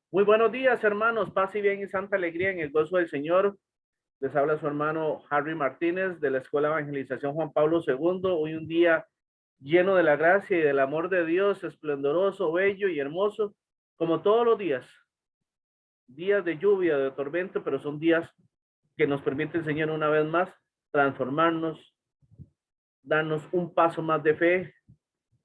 Muy buenos días, hermanos. Paz y bien y santa alegría en el gozo del Señor. Les habla su hermano Harry Martínez de la Escuela de Evangelización Juan Pablo II. Hoy un día lleno de la gracia y del amor de Dios, esplendoroso, bello y hermoso, como todos los días. Días de lluvia, de tormento, pero son días que nos permite el Señor una vez más transformarnos, darnos un paso más de fe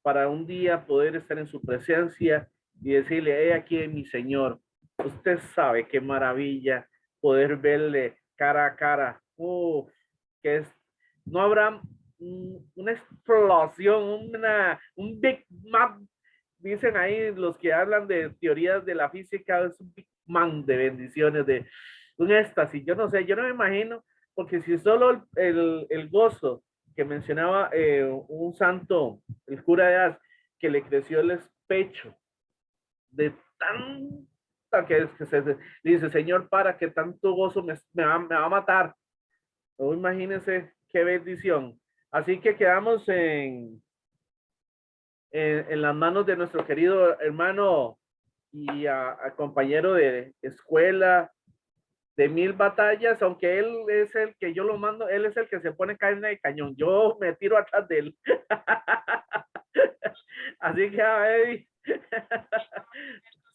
para un día poder estar en su presencia y decirle, he aquí mi Señor. Usted sabe qué maravilla poder verle cara a cara. Que es, no habrá una explosión, un Big Bang. Dicen ahí los que hablan de teorías de la física, es un Big Bang de bendiciones, de un éxtasis. Yo no sé, yo no me imagino, porque si solo el gozo que mencionaba un santo, el cura de As, que le creció el pecho de tanta que se dice, Señor, para que tanto gozo me va a matar. No, imagínense qué bendición. Así que quedamos en las manos de nuestro querido hermano y a compañero de escuela, de mil batallas, aunque él es el que yo lo mando, él es el que se pone carne de cañón, yo me tiro atrás de él. Así que a ver,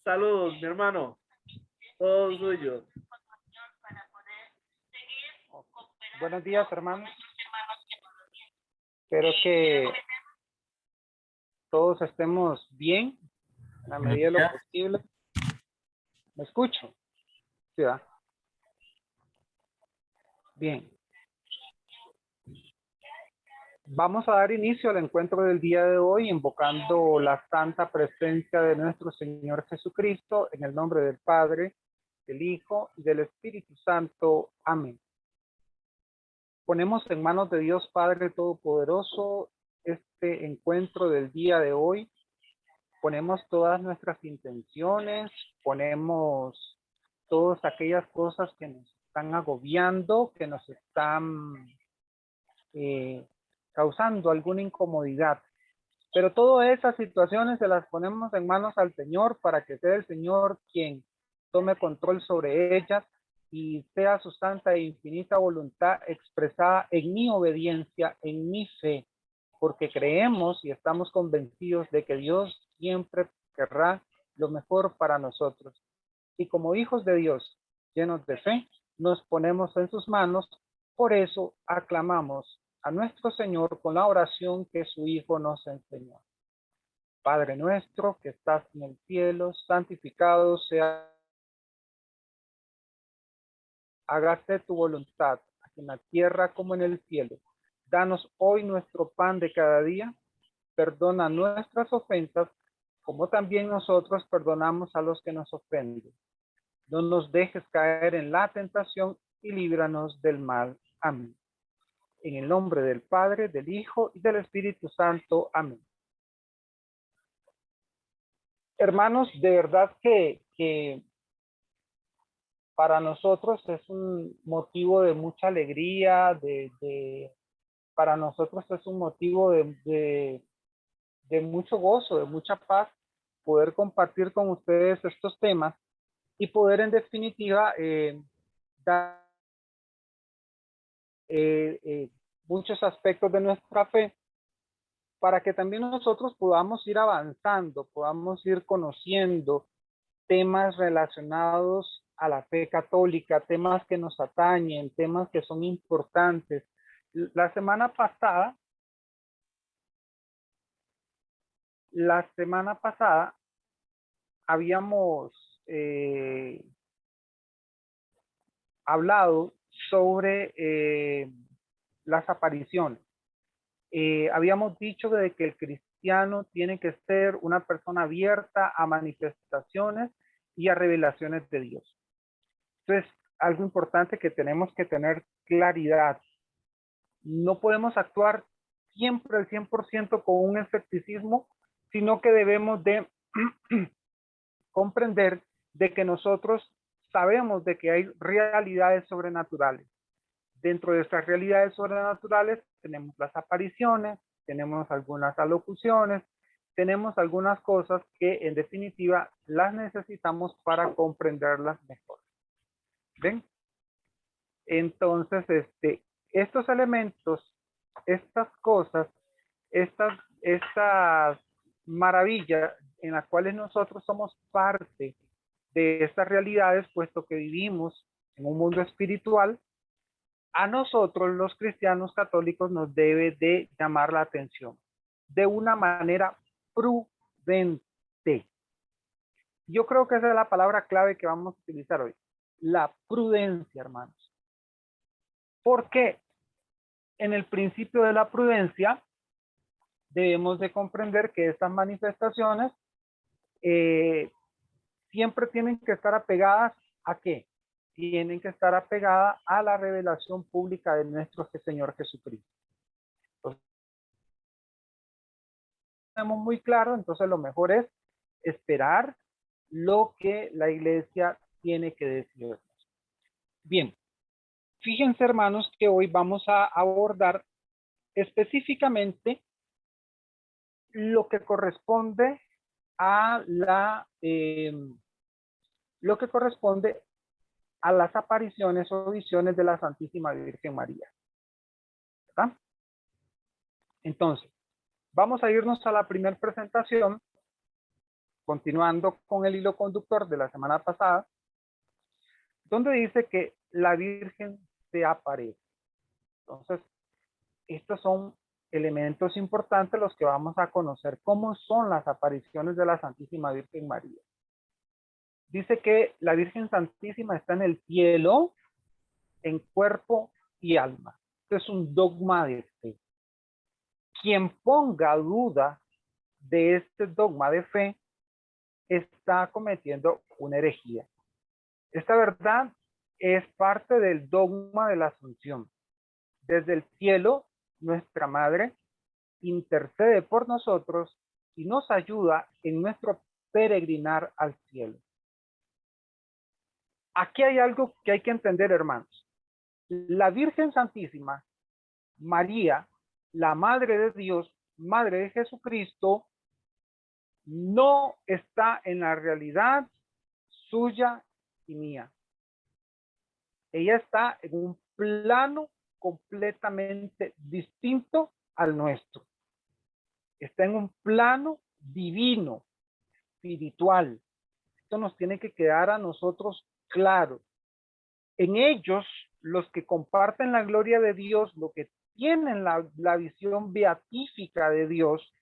saludos, mi hermano, todos suyos. Buenos días, hermanos. Espero que todos estemos bien en la medida de lo posible. ¿Me escucho? ¿Sí, va? Bien. Vamos a dar inicio al encuentro del día de hoy invocando la santa presencia de nuestro Señor Jesucristo en el nombre del Padre, del Hijo y del Espíritu Santo. Amén. Ponemos en manos de Dios Padre Todopoderoso este encuentro del día de hoy. Ponemos todas nuestras intenciones, ponemos todas aquellas cosas que nos están agobiando, que nos están causando alguna incomodidad. Pero todas esas situaciones se las ponemos en manos al Señor para que sea el Señor quien tome control sobre ellas y sea su santa e infinita voluntad expresada en mi obediencia, en mi fe, porque creemos y estamos convencidos de que Dios siempre querrá lo mejor para nosotros. Y como hijos de Dios, llenos de fe, nos ponemos en sus manos. Por eso aclamamos a nuestro Señor con la oración que su Hijo nos enseñó. Padre nuestro que estás en el cielo, santificado sea. Hágase tu voluntad, aquí en la tierra como en el cielo. Danos hoy nuestro pan de cada día. Perdona nuestras ofensas, como también nosotros perdonamos a los que nos ofenden. No nos dejes caer en la tentación y líbranos del mal. Amén. En el nombre del Padre, del Hijo y del Espíritu Santo. Amén. Hermanos, de verdad que para nosotros es un motivo de mucha alegría, para nosotros es un motivo de mucho gozo, de mucha paz, poder compartir con ustedes estos temas y poder en definitiva dar muchos aspectos de nuestra fe para que también nosotros podamos ir avanzando, podamos ir conociendo temas relacionados a la fe católica, temas que nos atañen, temas que son importantes. La semana pasada habíamos hablado sobre las apariciones. Habíamos dicho de que el cristiano tiene que ser una persona abierta a manifestaciones y a revelaciones de Dios. Entonces, algo importante que tenemos que tener claridad. No podemos actuar siempre al 100% con un escepticismo, sino que debemos de comprender de que nosotros sabemos de que hay realidades sobrenaturales. Dentro de estas realidades sobrenaturales tenemos las apariciones, tenemos algunas alocuciones, tenemos algunas cosas que en definitiva las necesitamos para comprenderlas mejor. ¿Ven? Entonces, estos elementos, estas cosas, estas maravillas en las cuales nosotros somos parte de estas realidades, puesto que vivimos en un mundo espiritual, a nosotros los cristianos católicos nos debe de llamar la atención de una manera prudente. Yo creo que esa es la palabra clave que vamos a utilizar hoy. La prudencia, hermanos. Porque en el principio de la prudencia debemos de comprender que estas manifestaciones siempre tienen que estar apegadas ¿a qué? Tienen que estar apegadas a la revelación pública de nuestro Señor Jesucristo. Entonces, tenemos muy claro, entonces lo mejor es esperar lo que la iglesia tiene que decir. Bien, fíjense hermanos que hoy vamos a abordar específicamente lo que corresponde a las apariciones o visiones de la Santísima Virgen María. ¿Verdad? Entonces, vamos a irnos a la primera presentación, continuando con el hilo conductor de la semana pasada, donde dice que la Virgen se aparece. Entonces, estos son elementos importantes los que vamos a conocer. ¿Cómo son las apariciones de la Santísima Virgen María? Dice que la Virgen Santísima está en el cielo, en cuerpo y alma. Este es un dogma de fe. Quien ponga duda de este dogma de fe está cometiendo una herejía. Esta verdad es parte del dogma de la Asunción. Desde el cielo, nuestra Madre intercede por nosotros y nos ayuda en nuestro peregrinar al cielo. Aquí hay algo que hay que entender, hermanos. La Virgen Santísima, María, la Madre de Dios, Madre de Jesucristo, no está en la realidad suya y mía. Ella está en un plano completamente distinto al nuestro. Está en un plano divino, espiritual. Esto nos tiene que quedar a nosotros claro. En ellos, los que comparten la gloria de Dios, lo que tienen la visión beatífica de Dios,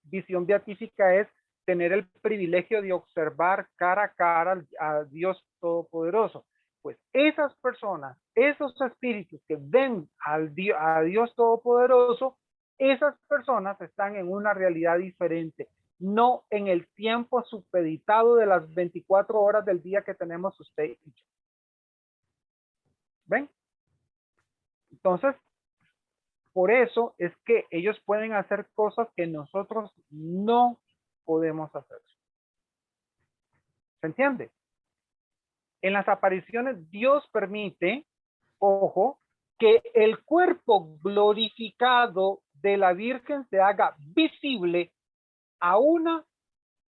visión beatífica es tener el privilegio de observar cara a cara a Dios Todopoderoso. Pues esas personas, esos espíritus que ven a Dios Todopoderoso, esas personas están en una realidad diferente, no en el tiempo supeditado de las 24 horas del día que tenemos usted y yo. ¿Ven? Entonces, por eso es que ellos pueden hacer cosas que nosotros no podemos hacer. ¿Se entiende? En las apariciones Dios permite, ojo, que el cuerpo glorificado de la Virgen se haga visible a una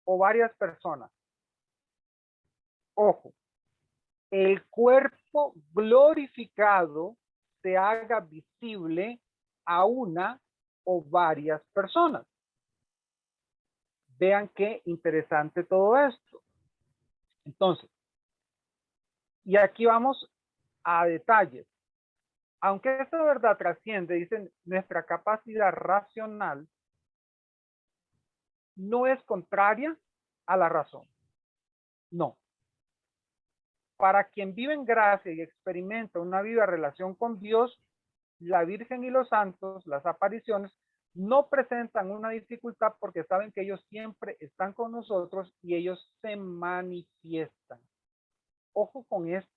o varias personas. Ojo, el cuerpo glorificado se haga visible a una o varias personas. Vean qué interesante todo esto. Entonces, y aquí vamos a detalles. Aunque esta verdad trasciende, dicen, nuestra capacidad racional, no es contraria a la razón. No. Para quien vive en gracia y experimenta una viva relación con Dios, la Virgen y los santos, las apariciones, no presentan una dificultad porque saben que ellos siempre están con nosotros y ellos se manifiestan. Ojo con esto.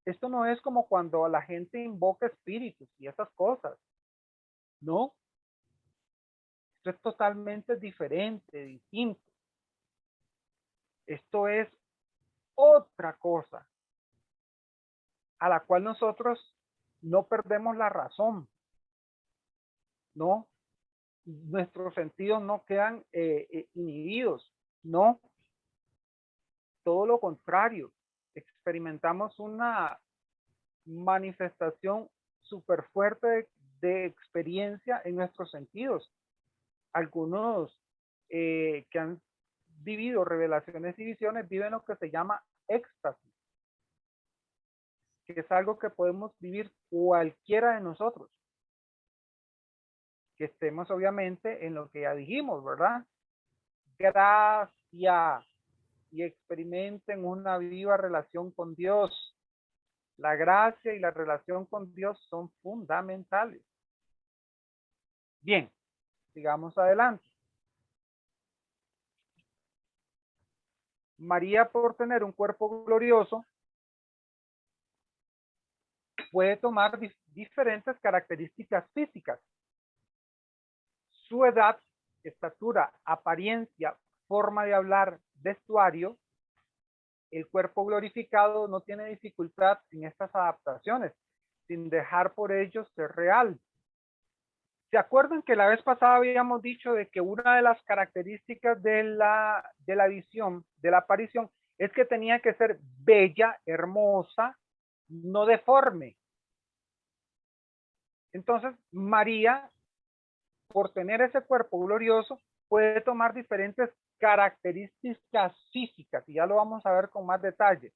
Esto no es como cuando la gente invoca espíritus y esas cosas. No. Esto es totalmente diferente, distinto. Esto es otra cosa a la cual nosotros no perdemos la razón. No. nuestros sentidos no quedan inhibidos, no, todo lo contrario, experimentamos una manifestación súper fuerte de experiencia en nuestros sentidos. Algunos que han vivido revelaciones y visiones viven lo que se llama éxtasis, que es algo que podemos vivir cualquiera de nosotros, que estemos obviamente en lo que ya dijimos, ¿verdad? Gracia, y experimenten una viva relación con Dios. La gracia y la relación con Dios son fundamentales. Bien, sigamos adelante. María, por tener un cuerpo glorioso, puede tomar diferentes características físicas. Su edad, estatura, apariencia, forma de hablar, vestuario. El cuerpo glorificado no tiene dificultad en estas adaptaciones, sin dejar por ello ser real. ¿Se acuerdan que la vez pasada habíamos dicho de que una de las características de la visión, de la aparición, es que tenía que ser bella, hermosa, no deforme? Entonces, María, por tener ese cuerpo glorioso, puede tomar diferentes características físicas, y ya lo vamos a ver con más detalle.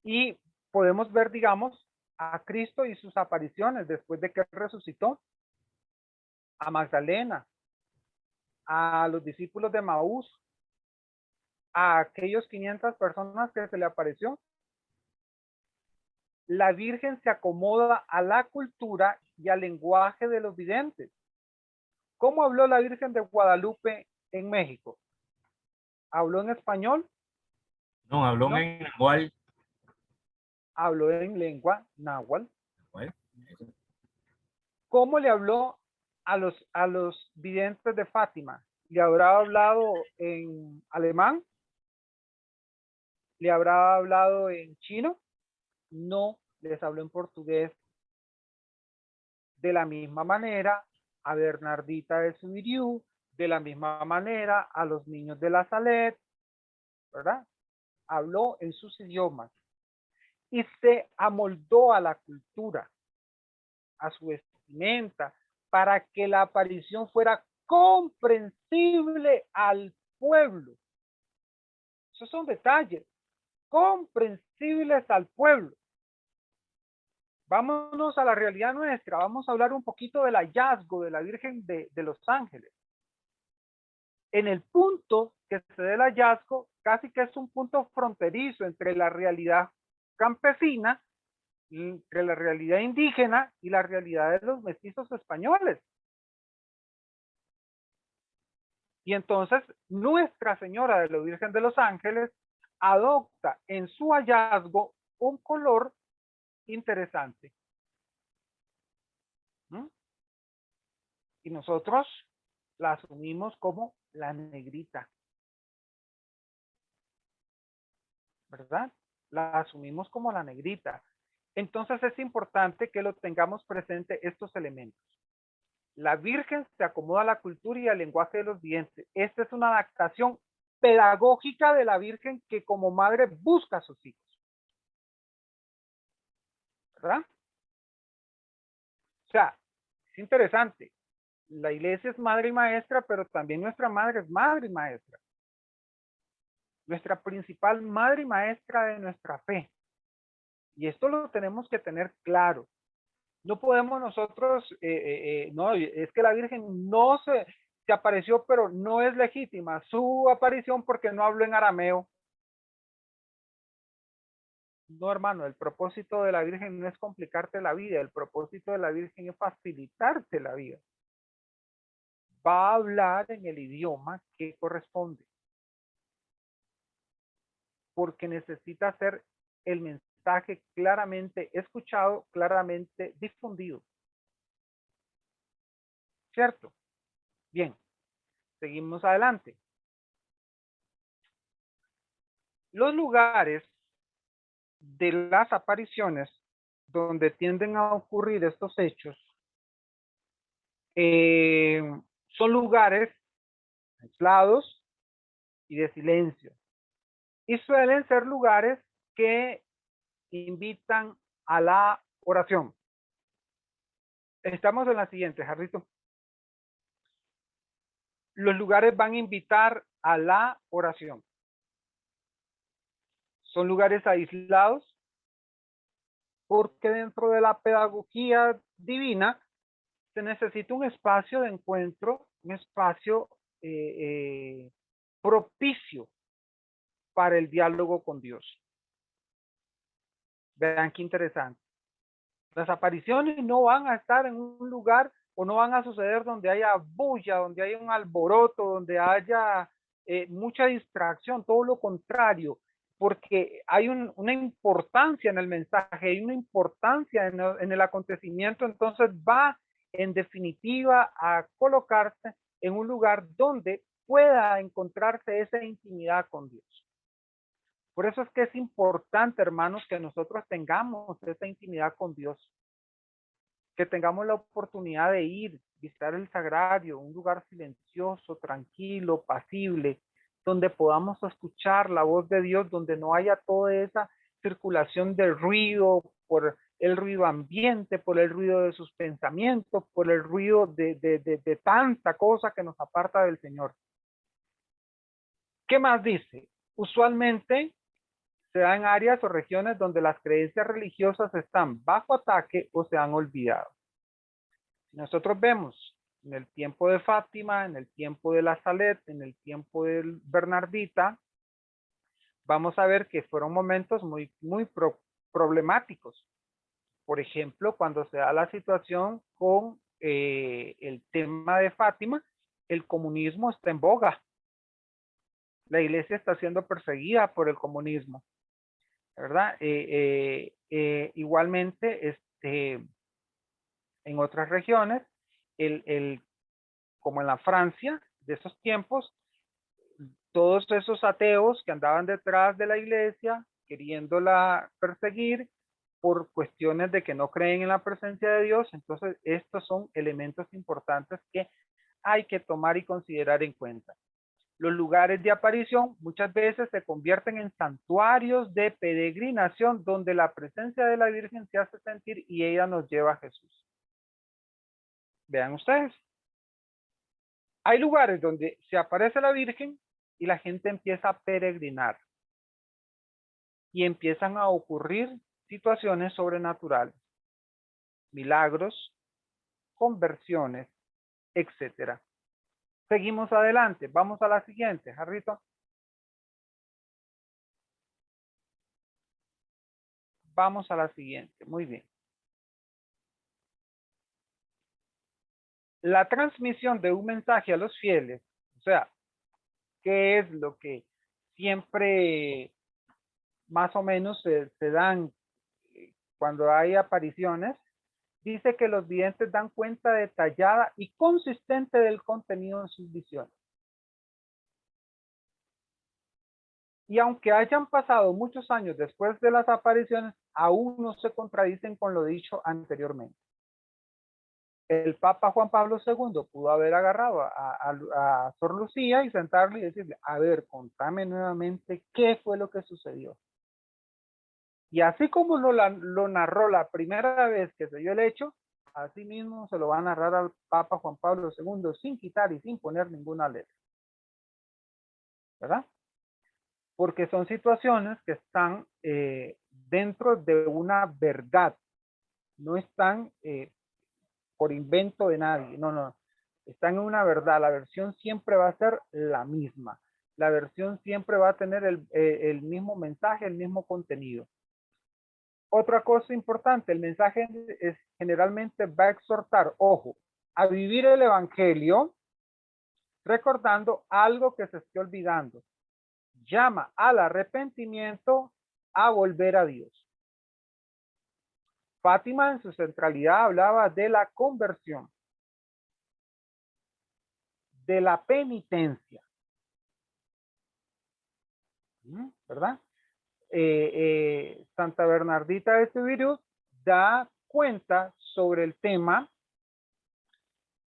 Y podemos ver, digamos, a Cristo y sus apariciones después de que resucitó, a Magdalena, a los discípulos de Maús, a aquellos 500 personas que se le apareció. La Virgen se acomoda a la cultura y al lenguaje de los videntes. ¿Cómo habló la Virgen de Guadalupe en México? ¿Habló en español? No, habló No. en Nahual. Habló en lengua náhuatl. ¿Cómo le habló a los videntes de Fátima? ¿Le habrá hablado en alemán? ¿Le habrá hablado en chino? No, les habló en portugués. De la misma manera, a Bernardita de Subiriú, de la misma manera, a los niños de la Salet, ¿verdad? Habló en sus idiomas y se amoldó a la cultura, a su vestimenta, para que la aparición fuera comprensible al pueblo. Esos son detalles, comprensibles al pueblo. Vámonos a la realidad nuestra. Vamos a hablar un poquito del hallazgo de la Virgen de los Ángeles. En el punto que se da el hallazgo, casi que es un punto fronterizo entre la realidad campesina, entre la realidad indígena y la realidad de los mestizos españoles. Y entonces Nuestra Señora de la Virgen de los Ángeles adopta en su hallazgo un color interesante. Y nosotros la asumimos como la negrita, ¿verdad? La asumimos como la negrita. Entonces es importante que lo tengamos presente estos elementos. La Virgen se acomoda a la cultura y al lenguaje de los videntes. Esta es una adaptación pedagógica de la Virgen que como madre busca a sus hijos, ¿verdad? O sea, es interesante. La iglesia es madre y maestra, pero también nuestra madre es madre y maestra. Nuestra principal madre y maestra de nuestra fe. Y esto lo tenemos que tener claro. No podemos nosotros, no, es que la Virgen no se apareció, pero no es legítima su aparición porque no habló en arameo. No, hermano, el propósito de la Virgen no es complicarte la vida, el propósito de la Virgen es facilitarte la vida. Va a hablar en el idioma que corresponde, porque necesita ser el mensaje claramente escuchado, claramente difundido. ¿Cierto? Bien, seguimos adelante. Los lugares de las apariciones donde tienden a ocurrir estos hechos Eh, Son lugares aislados y de silencio. Y suelen ser lugares que invitan a la oración. Estamos en la siguiente, Jarrito. Los lugares van a invitar a la oración. Son lugares aislados porque dentro de la pedagogía divina se necesita un espacio de encuentro, un espacio propicio para el diálogo con Dios. Vean qué interesante. Las apariciones no van a estar en un lugar o no van a suceder donde haya bulla, donde haya un alboroto, donde haya mucha distracción, todo lo contrario, porque hay una importancia en el mensaje, hay una importancia en el acontecimiento, entonces va en definitiva a colocarse en un lugar donde pueda encontrarse esa intimidad con Dios. Por eso es que es importante, hermanos, que nosotros tengamos esa intimidad con Dios, que tengamos la oportunidad de ir, visitar el sagrario, un lugar silencioso, tranquilo, pasible, donde podamos escuchar la voz de Dios, donde no haya toda esa circulación de ruido, por el ruido ambiente, por el ruido de sus pensamientos, por el ruido de tanta cosa que nos aparta del Señor. ¿Qué más dice? Usualmente se da en áreas o regiones donde las creencias religiosas están bajo ataque o se han olvidado. Si nosotros vemos en el tiempo de Fátima, en el tiempo de la Salet, en el tiempo del Bernardita, vamos a ver que fueron momentos muy problemáticos. Por ejemplo, cuando se da la situación con el tema de Fátima, el comunismo está en boga. La iglesia está siendo perseguida por el comunismo, ¿verdad? Igualmente, en otras regiones, como en la Francia de esos tiempos, todos esos ateos que andaban detrás de la iglesia, queriéndola perseguir por cuestiones de que no creen en la presencia de Dios, entonces estos son elementos importantes que hay que tomar y considerar en cuenta. Los lugares de aparición muchas veces se convierten en santuarios de peregrinación donde la presencia de la Virgen se hace sentir y ella nos lleva a Jesús. Vean ustedes. Hay lugares donde se aparece la Virgen y la gente empieza a peregrinar. Y empiezan a ocurrir situaciones sobrenaturales, milagros, conversiones, etcétera. Seguimos adelante. Vamos a la siguiente, Jarrito. Vamos a la siguiente. Muy bien. La transmisión de un mensaje a los fieles, o sea, ¿qué es lo que siempre más o menos se dan cuando hay apariciones? Dice que los videntes dan cuenta detallada y consistente del contenido de sus visiones. Y aunque hayan pasado muchos años después de las apariciones, aún no se contradicen con lo dicho anteriormente. El Papa Juan Pablo II pudo haber agarrado a Sor Lucía y sentarle y decirle, a ver, contame nuevamente qué fue lo que sucedió. Y así como lo narró la primera vez que se dio el hecho, así mismo se lo va a narrar al Papa Juan Pablo II sin quitar y sin poner ninguna letra. ¿Verdad? Porque son situaciones que están dentro de una verdad. No están por invento de nadie. No, no. Están en una verdad. La versión siempre va a ser la misma. La versión siempre va a tener el mismo mensaje, el mismo contenido. Otra cosa importante, el mensaje generalmente va a exhortar, ojo, a vivir el evangelio recordando algo que se esté olvidando. Llama al arrepentimiento, a volver a Dios. Fátima en su centralidad hablaba de la conversión, de la penitencia, ¿verdad? Santa Bernardita de Subirú da cuenta sobre el tema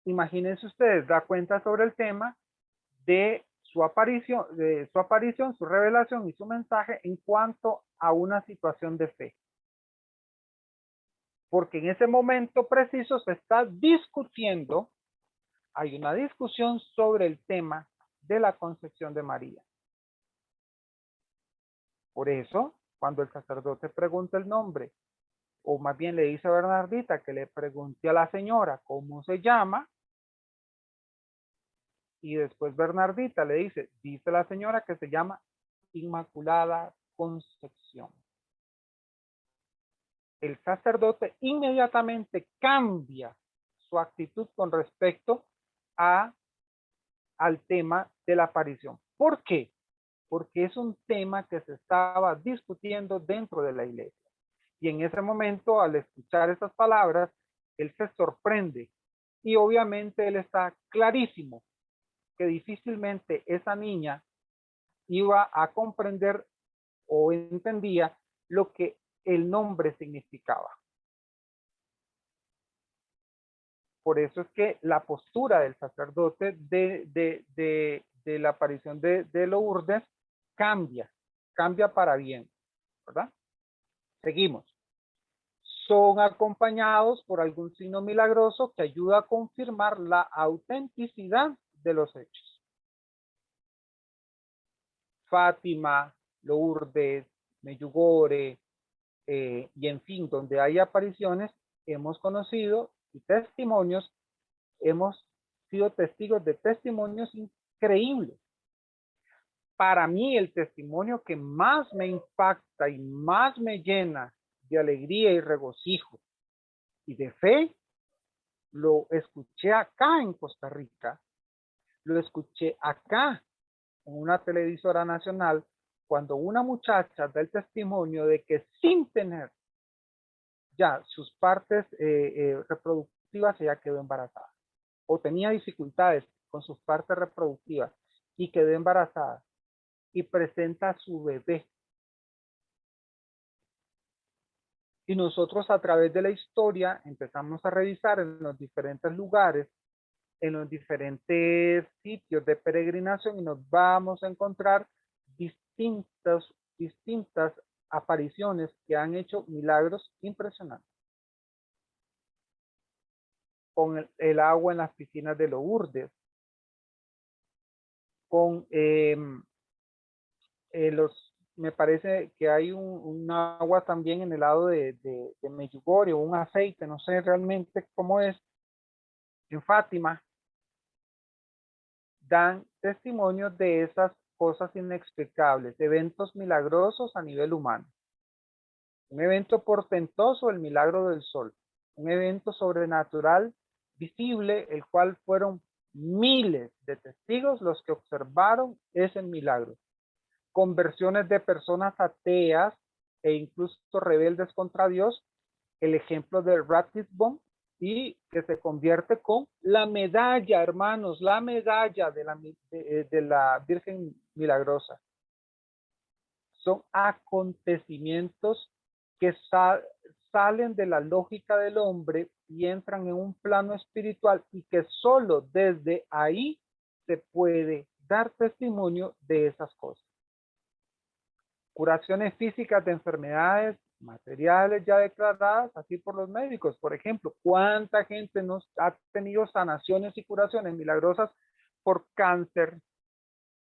imagínense ustedes, da cuenta sobre el tema de su aparición, su revelación y su mensaje en cuanto a una situación de fe. Porque en ese momento preciso se está discutiendo, hay una discusión sobre el tema de la concepción de María. Por eso, cuando el sacerdote pregunta el nombre, o más bien le dice a Bernardita que le pregunte a la señora cómo se llama, y después Bernardita le dice la señora que se llama Inmaculada Concepción. El sacerdote inmediatamente cambia su actitud con respecto al tema de la aparición. ¿Por qué? Porque es un tema que se estaba discutiendo dentro de la iglesia. Y en ese momento, al escuchar esas palabras, él se sorprende. Y obviamente él está clarísimo que difícilmente esa niña iba a comprender o entendía lo que el nombre significaba. Por eso es que la postura del sacerdote de la aparición de Lourdes cambia para bien, ¿verdad? Seguimos. Son acompañados por algún signo milagroso que ayuda a confirmar la autenticidad de los hechos. Fátima, Lourdes, Medjugorje, y en fin, donde hay apariciones, hemos conocido y testimonios, hemos sido testigos de testimonios increíbles. Para mí, el testimonio que más me impacta y más me llena de alegría y regocijo y de fe, lo escuché acá en Costa Rica, lo escuché acá en una televisora nacional, cuando una muchacha da el testimonio de que sin tener ya sus partes reproductivas ella quedó embarazada o tenía dificultades con sus partes reproductivas y quedó embarazada y presenta a su bebé. Y nosotros a través de la historia empezamos a revisar en los diferentes lugares, en los diferentes sitios de peregrinación y nos vamos a encontrar distintas apariciones que han hecho milagros impresionantes. Con el agua en las piscinas de Lourdes, con me parece que hay un agua también en el lado de Medjugorje, o un aceite, no sé realmente cómo es, en Fátima, dan testimonio de esas cosas inexplicables, eventos milagrosos a nivel humano. Un evento portentoso, el milagro del sol. Un evento sobrenatural visible, el cual fueron miles de testigos los que observaron ese milagro. Conversiones de personas ateas e incluso rebeldes contra Dios. El ejemplo de Ratisbon, y que se convierte con la medalla, hermanos, la medalla de la Virgen Milagrosa. Son acontecimientos que salen de la lógica del hombre y entran en un plano espiritual y que solo desde ahí se puede dar testimonio de esas cosas. Curaciones físicas de enfermedades materiales ya declaradas así por los médicos. Por ejemplo, ¿cuánta gente nos ha tenido sanaciones y curaciones milagrosas por cáncer,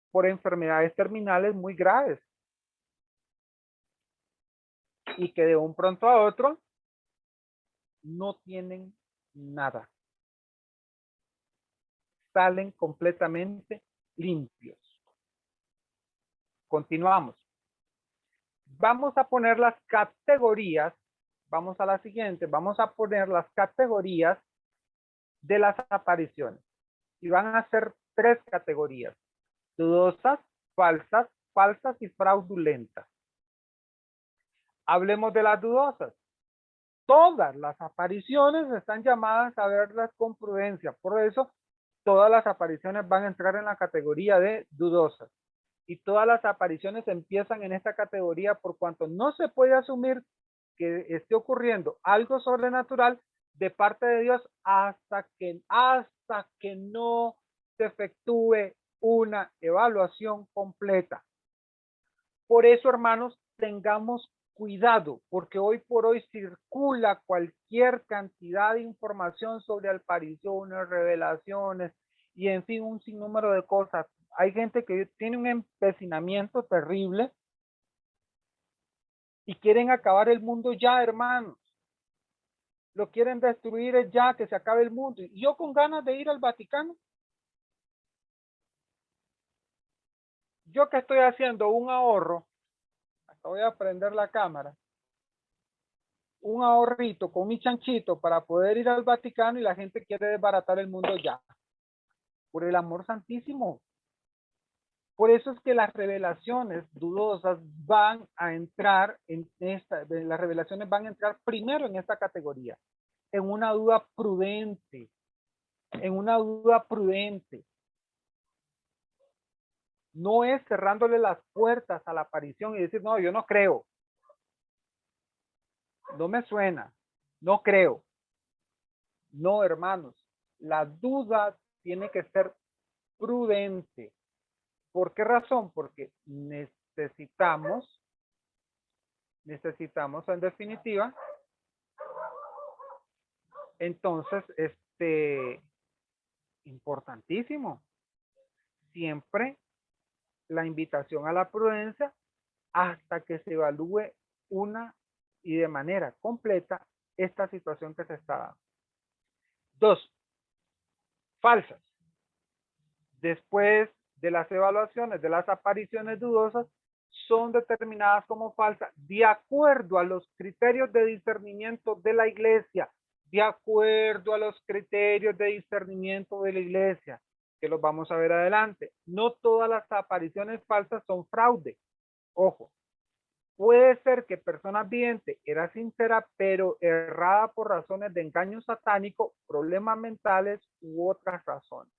por enfermedades terminales muy graves? Y que de un pronto a otro no tienen nada. Salen completamente limpios. Continuamos. Vamos a poner las categorías, vamos a la siguiente, vamos a poner las categorías de las apariciones. Y van a ser 3 categorías: dudosas, falsas y fraudulentas. Hablemos de las dudosas. Todas las apariciones están llamadas a verlas con prudencia. Por eso, todas las apariciones van a entrar en la categoría de dudosas. Y todas las apariciones empiezan en esta categoría por cuanto no se puede asumir que esté ocurriendo algo sobrenatural de parte de Dios hasta que no se efectúe una evaluación completa. Por eso, hermanos, tengamos cuidado, porque hoy por hoy circula cualquier cantidad de información sobre apariciones, revelaciones y en fin, un sinnúmero de cosas. Hay gente que tiene un empecinamiento terrible y quieren acabar el mundo ya, hermanos. Lo quieren destruir ya, que se acabe el mundo. Y yo con ganas de ir al Vaticano. Yo que estoy haciendo un ahorro, hasta voy a prender la cámara, un ahorrito con mi chanchito para poder ir al Vaticano y la gente quiere desbaratar el mundo ya. Por el amor santísimo. Por eso es que las revelaciones dudosas van a entrar las revelaciones van a entrar primero en esta categoría, en una duda prudente, No es cerrándole las puertas a la aparición y decir, no, yo no creo. No me suena. No creo. No, hermanos. La duda tiene que ser prudente. ¿Por qué razón? Porque necesitamos en definitiva, entonces, importantísimo, siempre la invitación a la prudencia hasta que se evalúe una y de manera completa esta situación que se está dando. 2. Falsas. Después de las evaluaciones de las apariciones dudosas, son determinadas como falsas de acuerdo a los criterios de discernimiento de la iglesia, de acuerdo a los criterios de discernimiento de la iglesia, que los vamos a ver adelante. No todas las apariciones falsas son fraude. Ojo, puede ser que persona vidente era sincera, pero errada por razones de engaño satánico, problemas mentales u otras razones.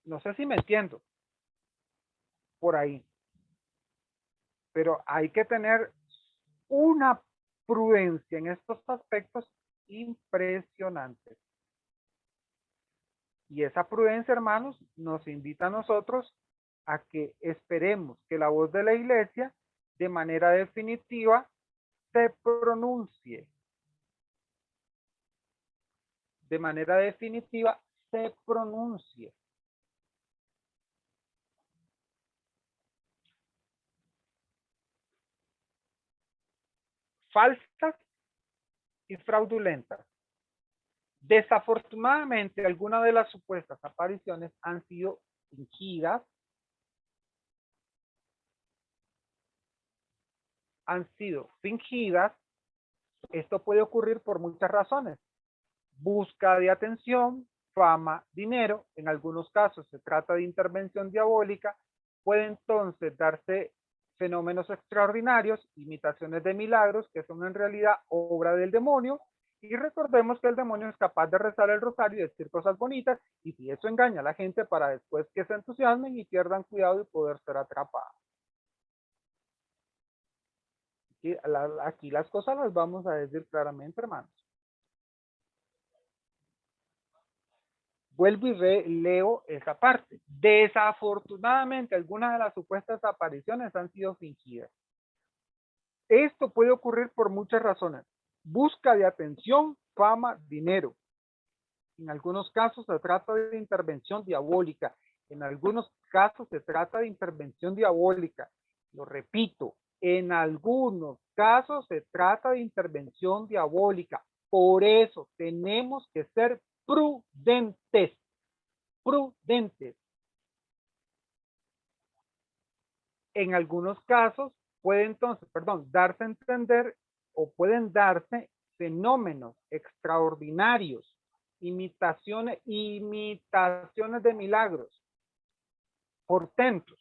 No sé si me entiendo por ahí, pero hay que tener una prudencia en estos aspectos impresionantes. Y esa prudencia, hermanos, nos invita a nosotros a que esperemos que la voz de la iglesia de manera definitiva se pronuncie. De manera definitiva se pronuncie. Falsas y fraudulentas. Desafortunadamente, algunas de las supuestas apariciones han sido fingidas, Esto puede ocurrir por muchas razones. Busca de atención, fama, dinero. En algunos casos se trata de intervención diabólica. Puede entonces darse fenómenos extraordinarios, imitaciones de milagros, que son en realidad obra del demonio. Y recordemos que el demonio es capaz de rezar el rosario y decir cosas bonitas, y si eso engaña a la gente para después que se entusiasmen y pierdan cuidado y poder ser atrapados. Aquí las cosas las vamos a decir claramente, hermanos. Vuelvo y leo esa parte. Desafortunadamente, algunas de las supuestas apariciones han sido fingidas. Esto puede ocurrir por muchas razones. Busca de atención, fama, dinero. En algunos casos se trata de intervención diabólica. En algunos casos se trata de intervención diabólica. Lo repito, en algunos casos se trata de intervención diabólica. Por eso tenemos que ser prudentes. En algunos casos pueden darse a entender o pueden darse fenómenos extraordinarios, imitaciones de milagros, portentos,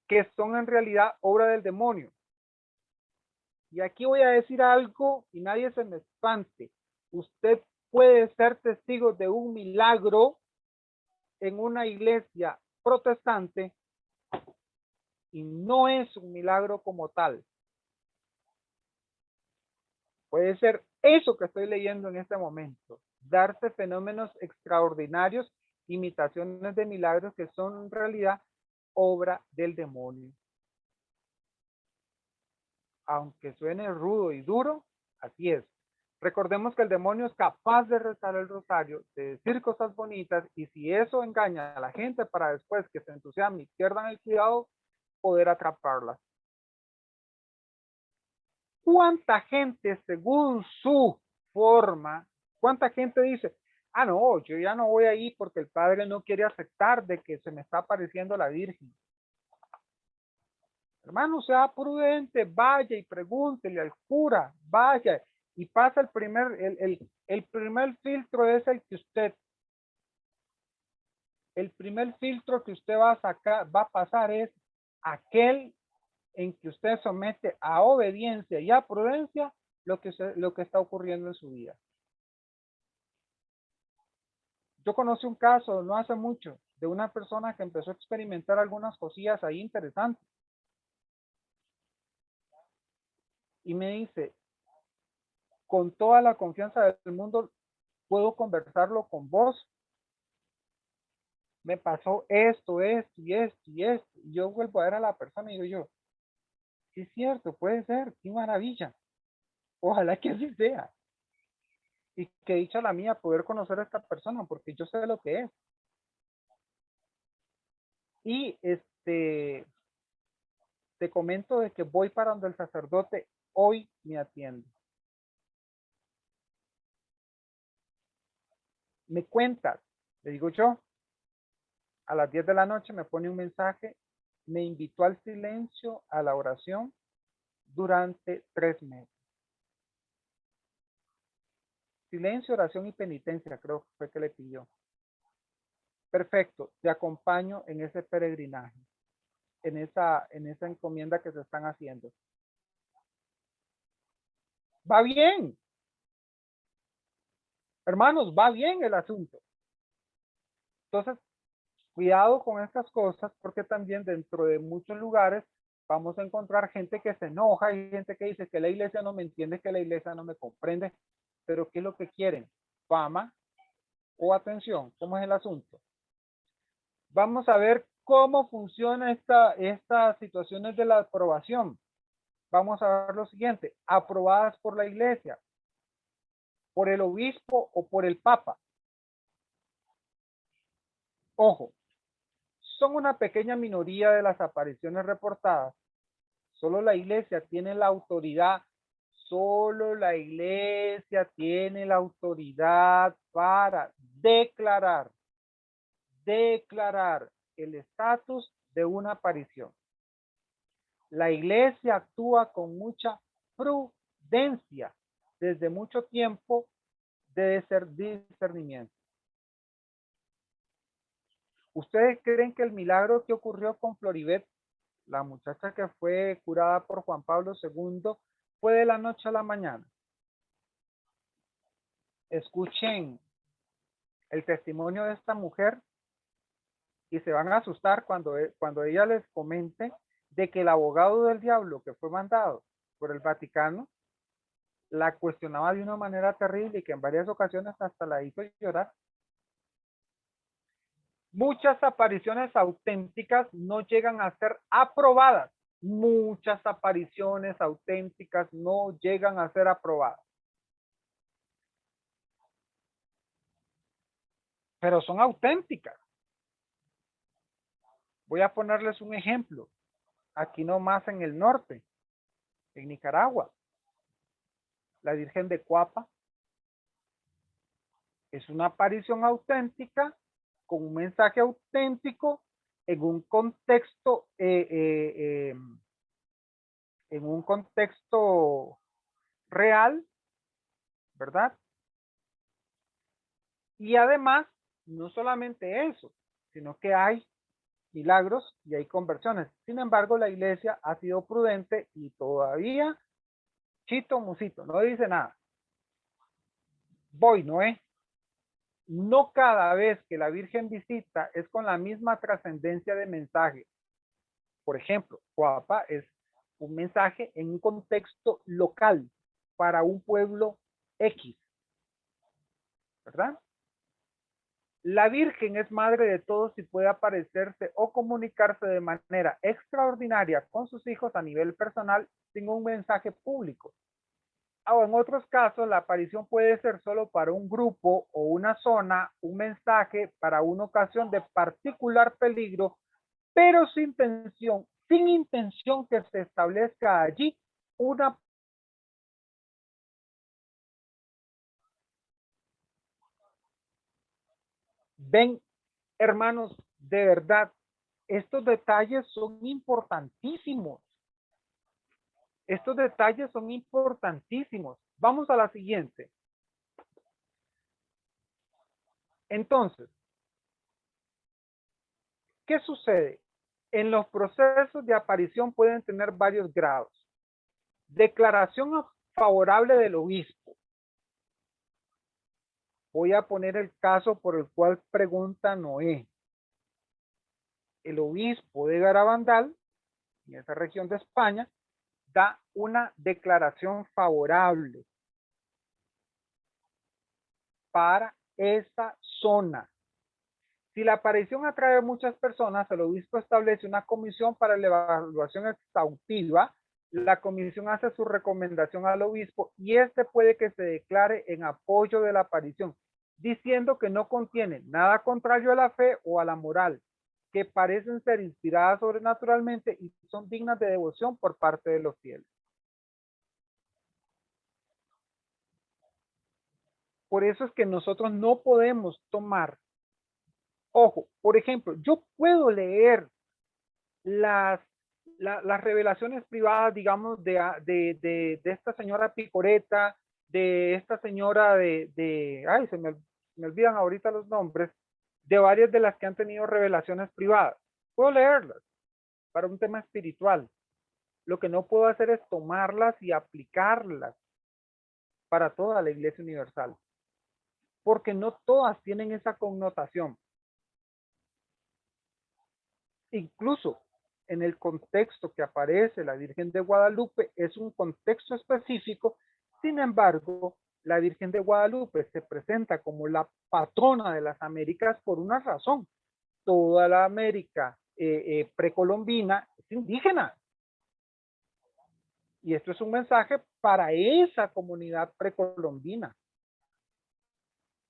que son en realidad obra del demonio. Y aquí voy a decir algo y nadie se me espante. Usted puede ser testigo de un milagro en una iglesia protestante y no es un milagro como tal. Puede ser eso que estoy leyendo en este momento. Darse fenómenos extraordinarios, imitaciones de milagros que son en realidad obra del demonio. Aunque suene rudo y duro, así es. Recordemos que el demonio es capaz de rezar el rosario, de decir cosas bonitas, y si eso engaña a la gente para después que se entusiasmen y pierdan el cuidado, poder atraparlas. ¿Cuánta gente según su forma, cuánta gente dice, ah, no, yo ya no voy ahí porque el padre no quiere aceptar de que se me está apareciendo la Virgen? Hermano, sea prudente, vaya y pregúntele al cura, vaya y pasa el primer filtro es el primer filtro que usted va a sacar, va a pasar es aquel en que usted somete a obediencia y a prudencia lo que está ocurriendo en su vida. Yo conocí un caso no hace mucho de una persona que empezó a experimentar algunas cosillas ahí interesantes. Y me dice, con toda la confianza del mundo, puedo conversarlo con vos. Me pasó esto, esto y esto y esto. Y yo vuelvo a ver a la persona y digo yo, sí es cierto, puede ser, qué maravilla. Ojalá que así sea. Y que dicha la mía poder conocer a esta persona, porque yo sé lo que es. Y te comento de que voy para donde el sacerdote hoy me atiende. Me cuentas, le digo yo, a las 10 de la noche me pone un mensaje, me invitó al silencio, a la oración durante 3 meses. Silencio, oración y penitencia, creo que fue que le pidió. Perfecto, te acompaño en ese peregrinaje, en esa encomienda que se están haciendo. Va bien. Hermanos, va bien el asunto. Entonces, cuidado con estas cosas porque también dentro de muchos lugares vamos a encontrar gente que se enoja y gente que dice que la iglesia no me entiende, que la iglesia no me comprende, pero ¿qué es lo que quieren? ¿Fama o atención? ¿Cómo es el asunto? Vamos a ver cómo funciona estas situaciones de la aprobación. Vamos a ver lo siguiente, aprobadas por la iglesia, por el obispo o por el papa. Ojo, son una pequeña minoría de las apariciones reportadas. Solo la iglesia tiene la autoridad, solo la iglesia tiene la autoridad para declarar el estatus de una aparición. La iglesia actúa con mucha prudencia desde mucho tiempo de discernimiento. ¿Ustedes creen que el milagro que ocurrió con Floribet, la muchacha que fue curada por Juan Pablo II, fue de la noche a la mañana? Escuchen el testimonio de esta mujer y se van a asustar cuando ella les comente de que el abogado del diablo que fue mandado por el Vaticano la cuestionaba de una manera terrible y que en varias ocasiones hasta la hizo llorar. Muchas apariciones auténticas no llegan a ser aprobadas. Muchas apariciones auténticas no llegan a ser aprobadas. Pero son auténticas. Voy a ponerles un ejemplo. Aquí nomás en el norte, en Nicaragua, la Virgen de Cuapa es una aparición auténtica con un mensaje auténtico en un contexto real, ¿verdad? Y además, no solamente eso, sino que hay milagros y hay conversiones. Sin embargo, la iglesia ha sido prudente y todavía, chito musito, no dice nada. Voy, Noé. No cada vez que la Virgen visita es con la misma trascendencia de mensaje. Por ejemplo, Cuapa es un mensaje en un contexto local, para un pueblo X, ¿verdad? La Virgen es madre de todos y puede aparecerse o comunicarse de manera extraordinaria con sus hijos a nivel personal sin un mensaje público. O en otros casos, la aparición puede ser solo para un grupo o una zona, un mensaje para una ocasión de particular peligro, pero sin intención que se establezca allí una. Ven, hermanos, de verdad, estos detalles son importantísimos. Estos detalles son importantísimos. Vamos a la siguiente. Entonces, ¿qué sucede? En los procesos de aparición pueden tener varios grados. Declaración favorable del obispo. Voy a poner el caso por el cual pregunta Noé. El obispo de Garabandal, en esa región de España, da una declaración favorable para esa zona. Si la aparición atrae a muchas personas, el obispo establece una comisión para la evaluación exhaustiva. La comisión hace su recomendación al obispo y este puede que se declare en apoyo de la aparición, diciendo que no contiene nada contrario a la fe o a la moral, que parecen ser inspiradas sobrenaturalmente y son dignas de devoción por parte de los fieles. Por eso es que nosotros no podemos tomar, ojo, por ejemplo, yo puedo leer las revelaciones privadas, digamos, de esta señora Picoreta, de esta señora ay, se me olvidan ahorita los nombres, de varias de las que han tenido revelaciones privadas. Puedo leerlas para un tema espiritual. Lo que no puedo hacer es tomarlas y aplicarlas para toda la Iglesia Universal, porque no todas tienen esa connotación. Incluso en el contexto que aparece la Virgen de Guadalupe es un contexto específico. Sin embargo, la Virgen de Guadalupe se presenta como la patrona de las Américas por una razón. Toda la América precolombina es indígena. Y esto es un mensaje para esa comunidad precolombina.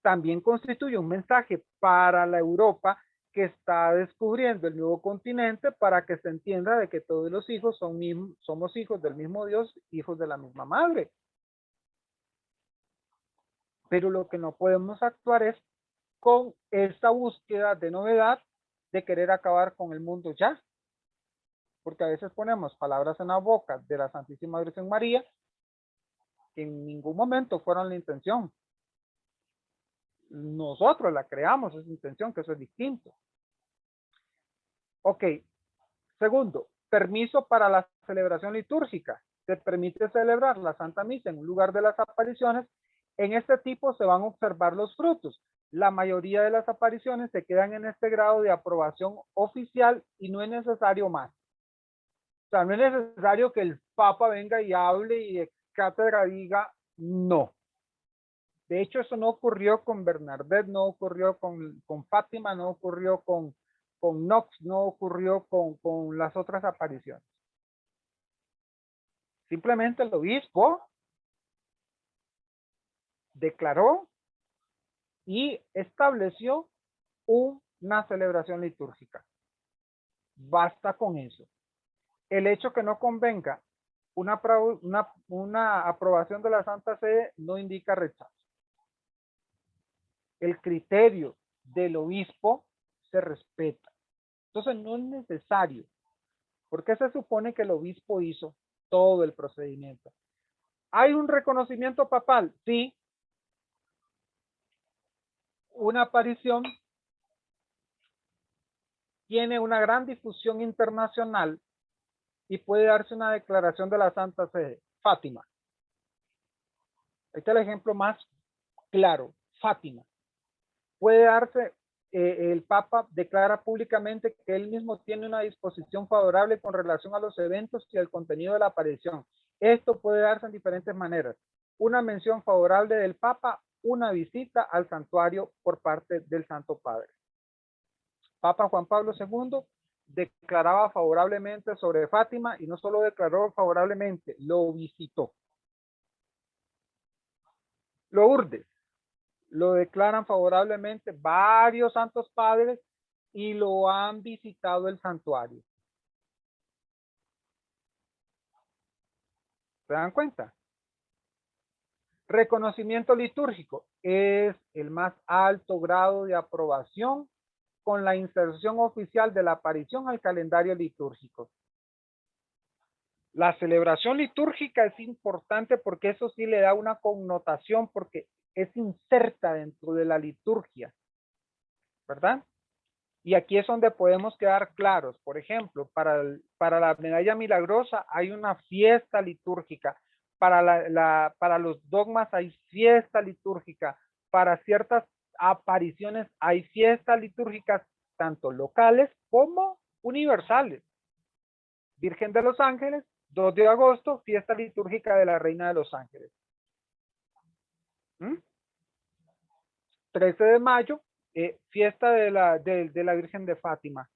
También constituye un mensaje para la Europa que está descubriendo el nuevo continente, para que se entienda de que todos los hijos somos hijos del mismo Dios, hijos de la misma madre. Pero lo que no podemos actuar es con esta búsqueda de novedad, de querer acabar con el mundo ya. Porque a veces ponemos palabras en la boca de la Santísima Virgen María que en ningún momento fueron la intención. Nosotros la creamos, esa intención, que eso es distinto. Ok. Segundo, permiso para la celebración litúrgica. Se permite celebrar la Santa Misa en un lugar de las apariciones. En este tipo se van a observar los frutos. La mayoría de las apariciones se quedan en este grado de aprobación oficial y no es necesario más. O sea, no es necesario que el Papa venga y hable y de cátedra diga no. De hecho, eso no ocurrió con Bernadette, no ocurrió con Fátima, no ocurrió con Knox, no ocurrió con las otras apariciones. Simplemente el obispo declaró y estableció una celebración litúrgica. Basta con eso. El hecho que no convenga una aprobación de la Santa Sede no indica rechazo. El criterio del obispo se respeta. Entonces no es necesario, porque se supone que el obispo hizo todo el procedimiento. ¿Hay un reconocimiento papal? Sí. Una aparición tiene una gran difusión internacional y puede darse una declaración de la Santa Sede. Fátima. Este es el ejemplo más claro. Fátima. Puede darse el Papa declara públicamente que él mismo tiene una disposición favorable con relación a los eventos y el contenido de la aparición. Esto puede darse en diferentes maneras. Una mención favorable del Papa, una visita al santuario por parte del Santo Padre. Papa Juan Pablo II declaraba favorablemente sobre Fátima y no solo declaró favorablemente, lo visitó. Lourdes, lo declaran favorablemente varios santos padres y lo han visitado el santuario. ¿Se dan cuenta? Reconocimiento litúrgico es el más alto grado de aprobación con la inserción oficial de la aparición al calendario litúrgico. La celebración litúrgica es importante porque eso sí le da una connotación porque es inserta dentro de la liturgia, ¿verdad? Y aquí es donde podemos quedar claros. Por ejemplo, para la medalla milagrosa hay una fiesta litúrgica. Para los dogmas hay fiesta litúrgica. Para ciertas apariciones hay fiestas litúrgicas, tanto locales como universales. Virgen de los Ángeles, 2 de agosto, fiesta litúrgica de la Reina de los Ángeles. 13 de mayo, fiesta de la Virgen de Fátima.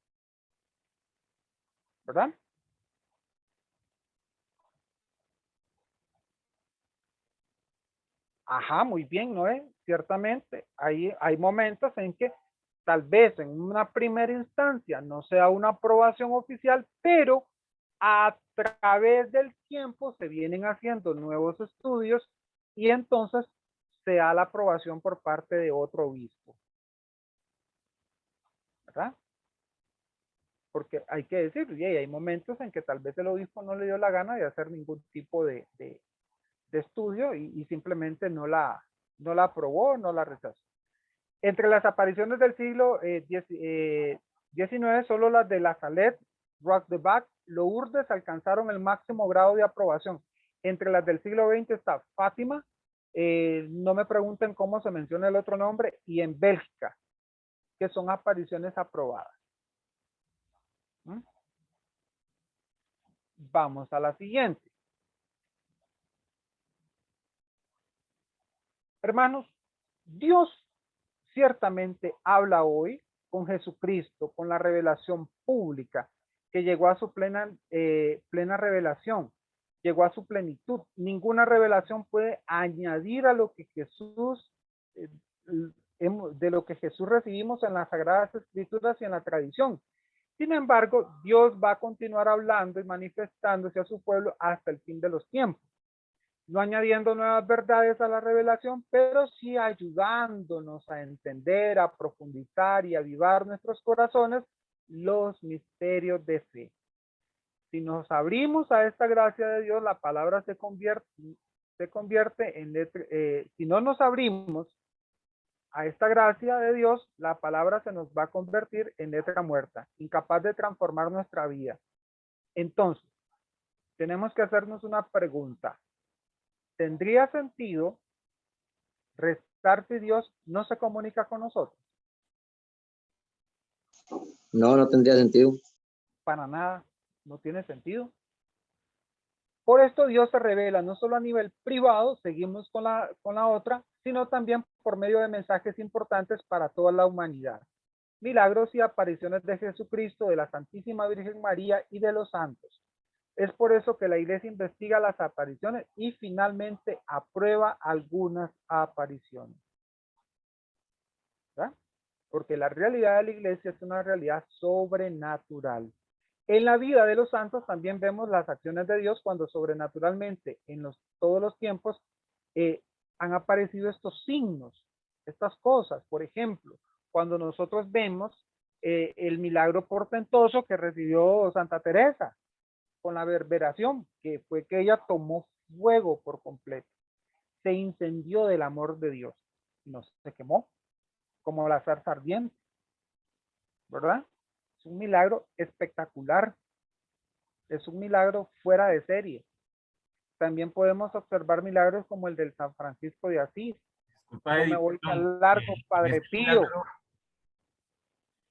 ¿Verdad? Ajá, muy bien, ¿no? Ciertamente, hay momentos en que tal vez en una primera instancia no sea una aprobación oficial, pero a través del tiempo se vienen haciendo nuevos estudios y entonces se da la aprobación por parte de otro obispo. ¿Verdad? Porque hay que decir, y hay momentos en que tal vez el obispo no le dio la gana de hacer ningún tipo de estudio y simplemente no la aprobó, no la rechazó. Entre las apariciones del siglo XIX, solo las de La Salette, Roch de Bac, Lourdes alcanzaron el máximo grado de aprobación. Entre las del siglo XX está Fátima, no me pregunten cómo se menciona el otro nombre, y en Bélgica, que son apariciones aprobadas. Vamos a la siguiente. Hermanos, Dios ciertamente habla hoy con Jesucristo, con la revelación pública, que llegó a su plena revelación, llegó a su plenitud. Ninguna revelación puede añadir a lo que Jesús, de lo que Jesús recibimos en las Sagradas Escrituras y en la tradición. Sin embargo, Dios va a continuar hablando y manifestándose a su pueblo hasta el fin de los tiempos. No añadiendo nuevas verdades a la revelación, pero sí ayudándonos a entender, a profundizar y avivar nuestros corazones los misterios de fe. Si nos abrimos a esta gracia de Dios, la palabra se convierte en letra. Si no nos abrimos a esta gracia de Dios, la palabra se nos va a convertir en letra muerta, incapaz de transformar nuestra vida. Entonces, tenemos que hacernos una pregunta. ¿Tendría sentido restar si Dios no se comunica con nosotros? No, no tendría sentido. Para nada, no tiene sentido. Por esto Dios se revela no solo a nivel privado, seguimos con la otra, sino también por medio de mensajes importantes para toda la humanidad. Milagros y apariciones de Jesucristo, de la Santísima Virgen María y de los santos. Es por eso que la iglesia investiga las apariciones y finalmente aprueba algunas apariciones. ¿verdad? Porque la realidad de la iglesia es una realidad sobrenatural. En la vida de los santos también vemos las acciones de Dios cuando sobrenaturalmente en todos los tiempos han aparecido estos signos, estas cosas. Por ejemplo, cuando nosotros vemos el milagro portentoso que recibió Santa Teresa con la verberación, que fue que ella tomó fuego por completo, se incendió del amor de Dios y no se quemó como la zarza ardiente, ¿verdad? Es un milagro espectacular, es un milagro fuera de serie. También podemos observar milagros como el del San Francisco de Asís. No me voy tan largo, Padre Pío.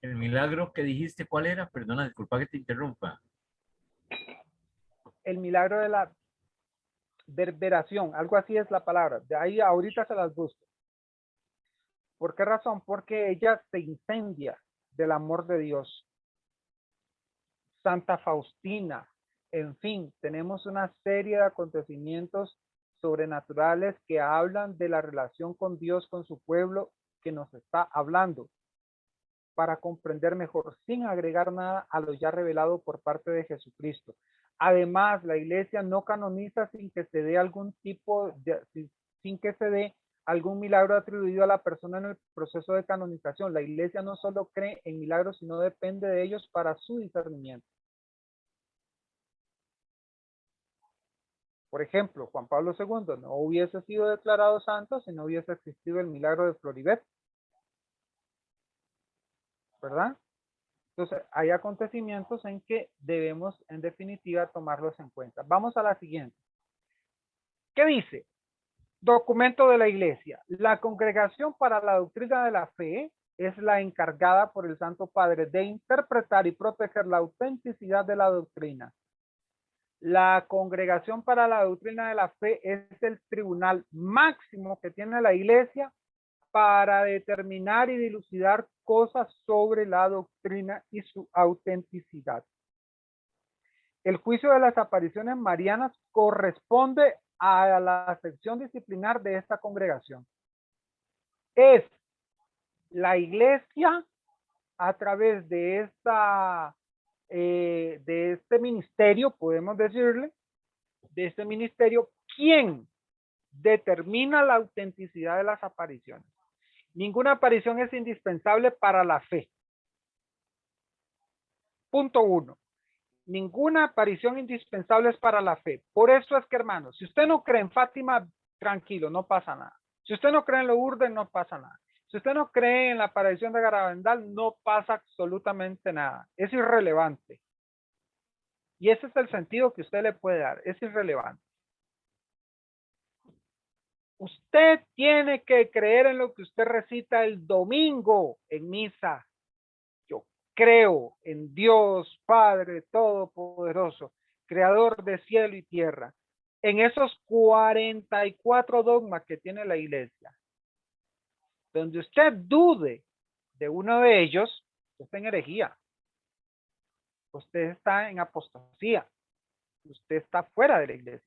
El milagro que dijiste, ¿cuál era? Perdona, disculpa que te interrumpa. El milagro de la verberación, algo así es la palabra. De ahí ahorita se las busco. ¿Por qué razón? Porque ella se incendia del amor de Dios. Santa Faustina, en fin, tenemos una serie de acontecimientos sobrenaturales que hablan de la relación con Dios, con su pueblo, que nos está hablando para comprender mejor, sin agregar nada a lo ya revelado por parte de Jesucristo. Además, la iglesia no canoniza sin que se dé algún tipo de, sin que se dé algún milagro atribuido a la persona en el proceso de canonización. La iglesia no solo cree en milagros, sino depende de ellos para su discernimiento. Por ejemplo, Juan Pablo II no hubiese sido declarado santo si no hubiese existido el milagro de Floribet, ¿verdad? Entonces, hay acontecimientos en que debemos, en definitiva, tomarlos en cuenta. Vamos a la siguiente. ¿Qué dice? Documento de la Iglesia. La Congregación para la Doctrina de la Fe es la encargada por el Santo Padre de interpretar y proteger la autenticidad de la doctrina. La Congregación para la Doctrina de la Fe es el tribunal máximo que tiene la Iglesia para determinar y dilucidar cosas sobre la doctrina y su autenticidad. El juicio de las apariciones marianas corresponde a la sección disciplinar de esta congregación. Es la Iglesia a través de este ministerio, podemos decirle, de este ministerio, quien determina la autenticidad de las apariciones. Ninguna aparición es indispensable para la fe. Punto 1. Ninguna aparición indispensable es para la fe. Por eso es que, hermanos, si usted no cree en Fátima, tranquilo, no pasa nada. Si usted no cree en Lourdes, no pasa nada. Si usted no cree en la aparición de Garabandal, no pasa absolutamente nada. Es irrelevante. Y ese es el sentido que usted le puede dar. Es irrelevante. Usted tiene que creer en lo que usted recita el domingo en misa. Yo creo en Dios Padre Todopoderoso, Creador de cielo y tierra. En esos 44 dogmas que tiene la iglesia. Donde usted dude de uno de ellos, usted está en herejía. Usted está en apostasía. Usted está fuera de la iglesia.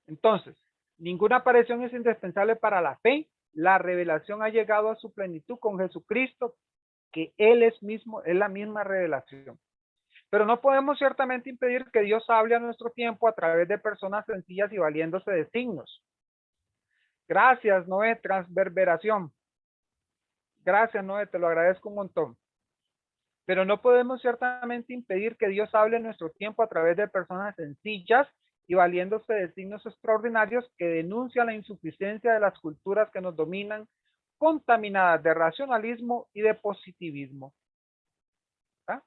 Entonces, ninguna aparición es indispensable para la fe. La revelación ha llegado a su plenitud con Jesucristo, que Él es la misma revelación. Pero no podemos ciertamente impedir que Dios hable a nuestro tiempo a través de personas sencillas y valiéndose de signos. Gracias, Noé, transverberación. Gracias, Noé, te lo agradezco un montón. Pero no podemos ciertamente impedir que Dios hable en nuestro tiempo a través de personas sencillas y valiéndose de signos extraordinarios que denuncian la insuficiencia de las culturas que nos dominan, contaminadas de racionalismo y de positivismo. ¿Ah?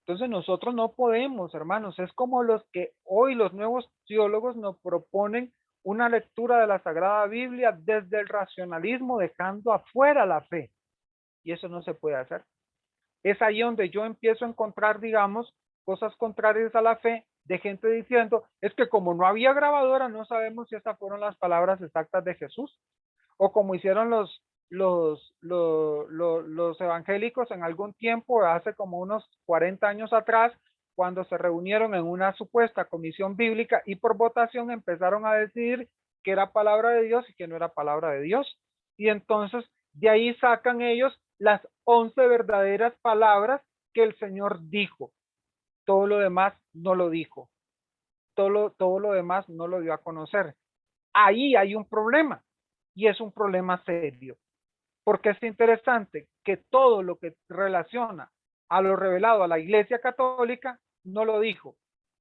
Entonces nosotros no podemos, hermanos, es como los que hoy los nuevos teólogos nos proponen una lectura de la Sagrada Biblia desde el racionalismo, dejando afuera la fe. Y eso no se puede hacer. Es ahí donde yo empiezo a encontrar, digamos, cosas contrarias a la fe de gente diciendo, es que como no había grabadora, no sabemos si esas fueron las palabras exactas de Jesús. O como hicieron los evangélicos en algún tiempo, hace como unos 40 años atrás, cuando se reunieron en una supuesta comisión bíblica y por votación empezaron a decidir que era palabra de Dios y que no era palabra de Dios. Y entonces de ahí sacan ellos las 11 verdaderas palabras que el Señor dijo. Todo lo demás no lo dijo. Todo lo demás no lo dio a conocer. Ahí hay un problema y es un problema serio. Porque es interesante que todo lo que relaciona a lo revelado a la Iglesia Católica no lo dijo,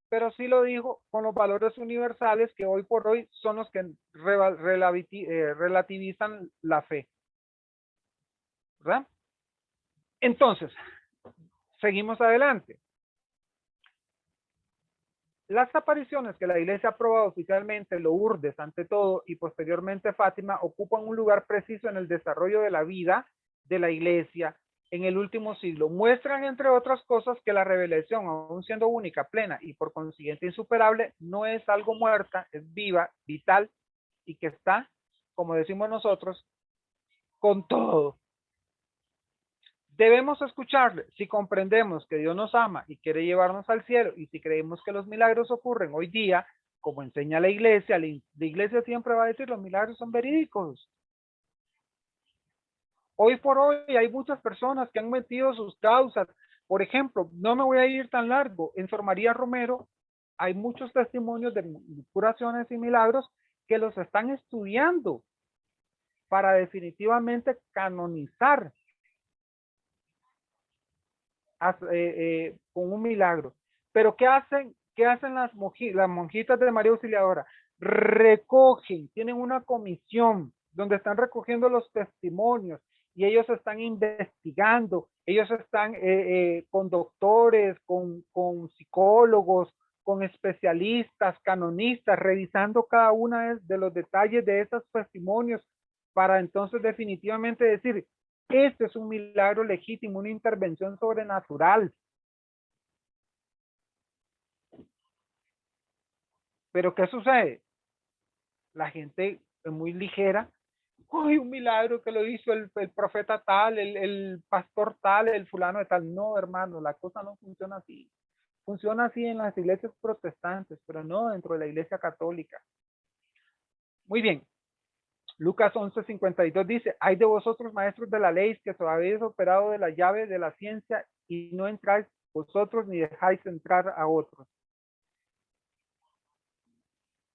pero sí lo dijo con los valores universales que hoy por hoy son los que relativizan la fe. ¿Verdad? Entonces, seguimos adelante. Las apariciones que la Iglesia ha aprobado oficialmente, Lourdes ante todo y posteriormente Fátima, ocupan un lugar preciso en el desarrollo de la vida de la iglesia en el último siglo muestran, entre otras cosas, que la revelación, aun siendo única, plena y por consiguiente insuperable, no es algo muerta, es viva, vital y que está, como decimos nosotros, con todo. Debemos escucharle si comprendemos que Dios nos ama y quiere llevarnos al cielo, y si creemos que los milagros ocurren hoy día, como enseña la iglesia siempre va a decir los milagros son verídicos. Hoy por hoy hay muchas personas que han metido sus causas. Por ejemplo, no me voy a ir tan largo, en Sor María Romero hay muchos testimonios de curaciones y milagros que los están estudiando para definitivamente canonizar con un milagro. Pero ¿qué hacen? ¿Qué hacen las monjitas de María Auxiliadora? Recogen, tienen una comisión donde están recogiendo los testimonios y ellos están investigando, ellos están con doctores, con psicólogos, con especialistas, canonistas, revisando cada uno de los detalles de esos testimonios para entonces definitivamente decir, este es un milagro legítimo, una intervención sobrenatural. Pero ¿qué sucede? La gente es muy ligera. ¡Uy, un milagro que lo hizo el profeta tal, el pastor tal, el fulano de tal! No, hermano, la cosa no funciona así. Funciona así en las iglesias protestantes, pero no dentro de la iglesia católica. Muy bien. Lucas 11:52 dice, hay de vosotros maestros de la ley que os habéis operado de la llave de la ciencia y no entráis vosotros ni dejáis entrar a otros.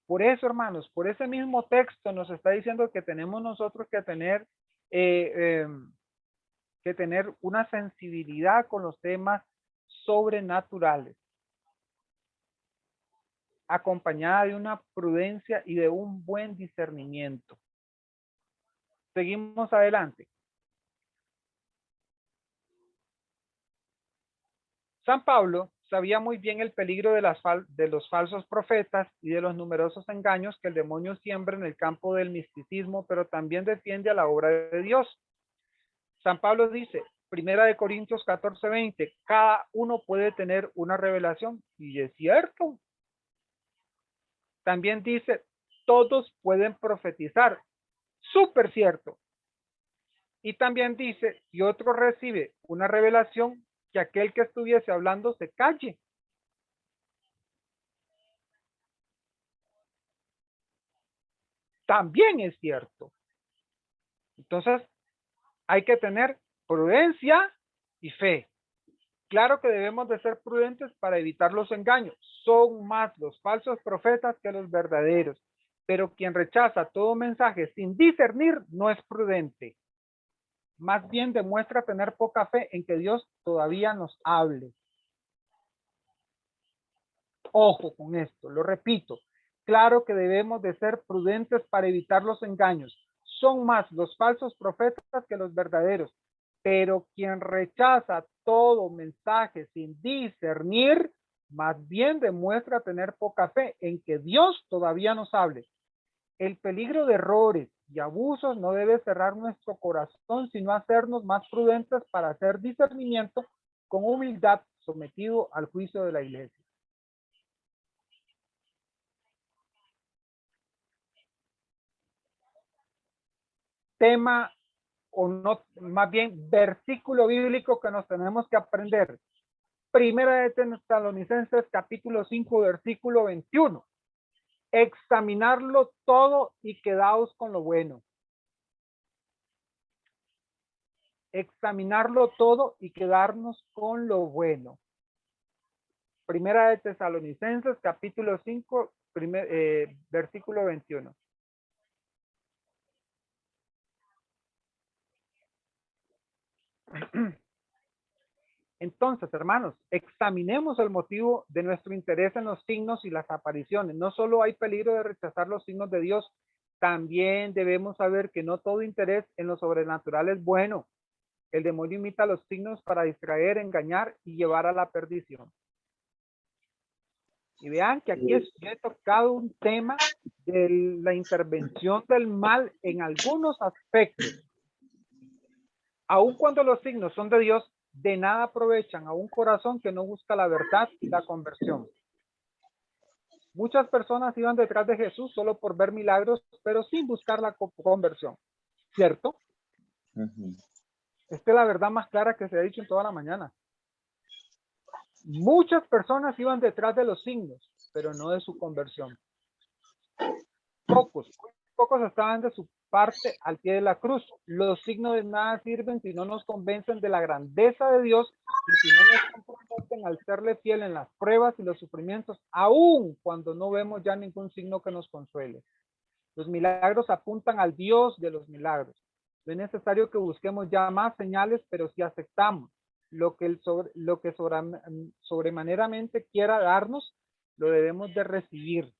Por eso, hermanos, por ese mismo texto nos está diciendo que tenemos nosotros que tener una sensibilidad con los temas sobrenaturales, acompañada de una prudencia y de un buen discernimiento. Seguimos adelante. San Pablo sabía muy bien el peligro de los falsos profetas y de los numerosos engaños que el demonio siembra en el campo del misticismo, pero también defiende a la obra de Dios. San Pablo dice, 1 Corintios 14:20, cada uno puede tener una revelación, y es cierto. También dice, todos pueden profetizar, súper cierto. Y también dice, si otro recibe una revelación, que aquel que estuviese hablando se calle. También es cierto. Entonces, hay que tener prudencia y fe. Claro que debemos de ser prudentes para evitar los engaños. Son más los falsos profetas que los verdaderos. Pero quien rechaza todo mensaje sin discernir no es prudente. Más bien demuestra tener poca fe en que Dios todavía nos hable. Ojo con esto, lo repito. Claro que debemos de ser prudentes para evitar los engaños. Son más los falsos profetas que los verdaderos. Pero quien rechaza todo mensaje sin discernir, más bien demuestra tener poca fe en que Dios todavía nos hable. El peligro de errores y abusos no debe cerrar nuestro corazón, sino hacernos más prudentes para hacer discernimiento con humildad, sometido al juicio de la iglesia. Tema, o no, más bien versículo bíblico que nos tenemos que aprender. Primera de Tesalonicenses capítulo 5 versículo 21. Examinarlo todo y quedaos con lo bueno. Examinarlo todo y quedarnos con lo bueno. Primera de Tesalonicenses capítulo 5 versículo 21. Entonces, hermanos, examinemos el motivo de nuestro interés en los signos y las apariciones. No solo hay peligro de rechazar los signos de Dios, también debemos saber que no todo interés en lo sobrenatural es bueno. El demonio imita los signos para distraer, engañar y llevar a la perdición. Y vean que aquí he tocado un tema de la intervención del mal en algunos aspectos. Aun cuando los signos son de Dios, de nada aprovechan a un corazón que no busca la verdad y la conversión. Muchas personas iban detrás de Jesús solo por ver milagros, pero sin buscar la conversión. ¿Cierto? Esta es la verdad más clara que se ha dicho en toda la mañana. Muchas personas iban detrás de los signos, pero no de su conversión. Pocos estaban de su parte al pie de la cruz. Los signos de nada sirven si no nos convencen de la grandeza de Dios y si no nos comprometen al serle fiel en las pruebas y los sufrimientos, aun cuando no vemos ya ningún signo que nos consuele. Los milagros apuntan al Dios de los milagros. No es necesario que busquemos ya más señales, pero si aceptamos lo que sobremaneramente quiera darnos, lo debemos de recibir.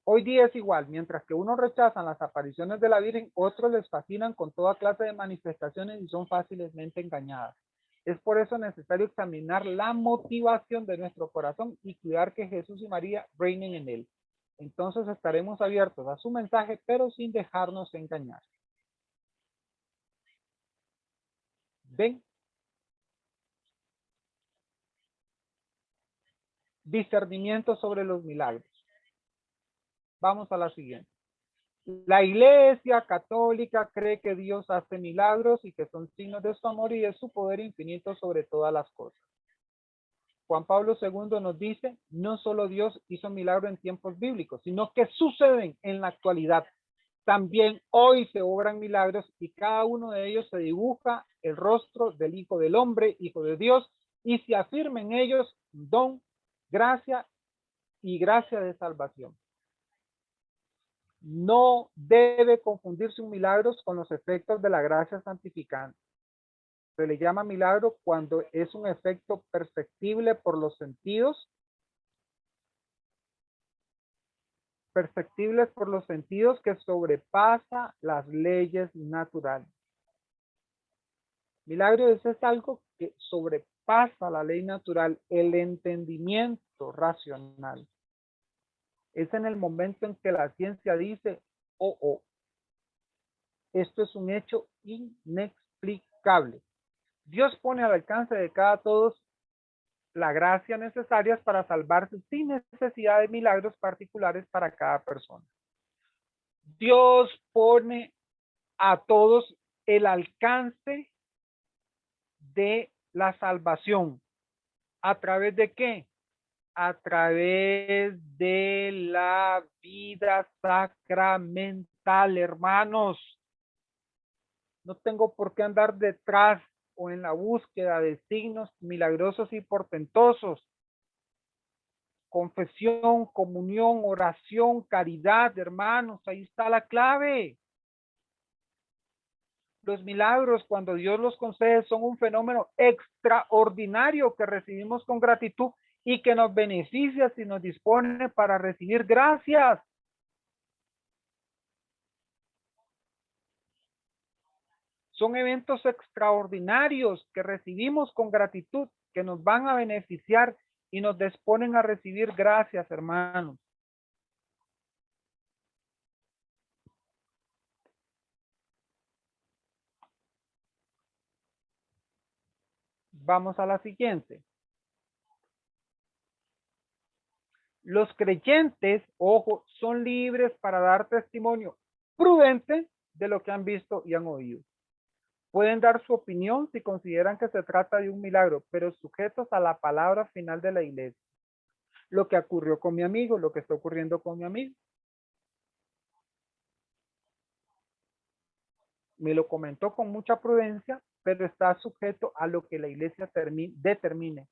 Hoy día es igual, mientras que unos rechazan las apariciones de la Virgen, otros les fascinan con toda clase de manifestaciones y son fácilmente engañadas. Es por eso necesario examinar la motivación de nuestro corazón y cuidar que Jesús y María reinen en él. Entonces estaremos abiertos a su mensaje, pero sin dejarnos engañar. ¿Ven? Discernimiento sobre los milagros. Vamos a la siguiente. La Iglesia Católica cree que Dios hace milagros y que son signos de su amor y de su poder infinito sobre todas las cosas. Juan Pablo II nos dice, no solo Dios hizo milagros en tiempos bíblicos, sino que suceden en la actualidad. También hoy se obran milagros y cada uno de ellos se dibuja el rostro del Hijo del Hombre, Hijo de Dios, y se afirma en ellos don, gracia y gracia de salvación. No debe confundirse un milagro con los efectos de la gracia santificante. Se le llama milagro cuando es un efecto perceptible por los sentidos, que sobrepasa las leyes naturales. Milagro es algo que sobrepasa la ley natural, el entendimiento racional. Es en el momento en que la ciencia dice, esto es un hecho inexplicable. Dios pone al alcance de cada todos la gracia necesaria para salvarse sin necesidad de milagros particulares para cada persona. Dios pone a todos el alcance de la salvación. ¿A través de qué? A través de la vida sacramental, hermanos. No tengo por qué andar detrás o en la búsqueda de signos milagrosos y portentosos. Confesión, comunión, oración, caridad, hermanos, ahí está la clave. Los milagros, cuando Dios los concede, son un fenómeno extraordinario que recibimos con gratitud y que nos beneficia si nos dispone para recibir gracias. Son eventos extraordinarios que recibimos con gratitud, que nos van a beneficiar y nos disponen a recibir gracias, hermanos. Vamos a la siguiente. Los creyentes, ojo, son libres para dar testimonio prudente de lo que han visto y han oído. Pueden dar su opinión si consideran que se trata de un milagro, pero sujetos a la palabra final de la iglesia. Lo que ocurrió con mi amigo, lo que está ocurriendo con mi amigo. Me lo comentó con mucha prudencia, pero está sujeto a lo que la iglesia determine.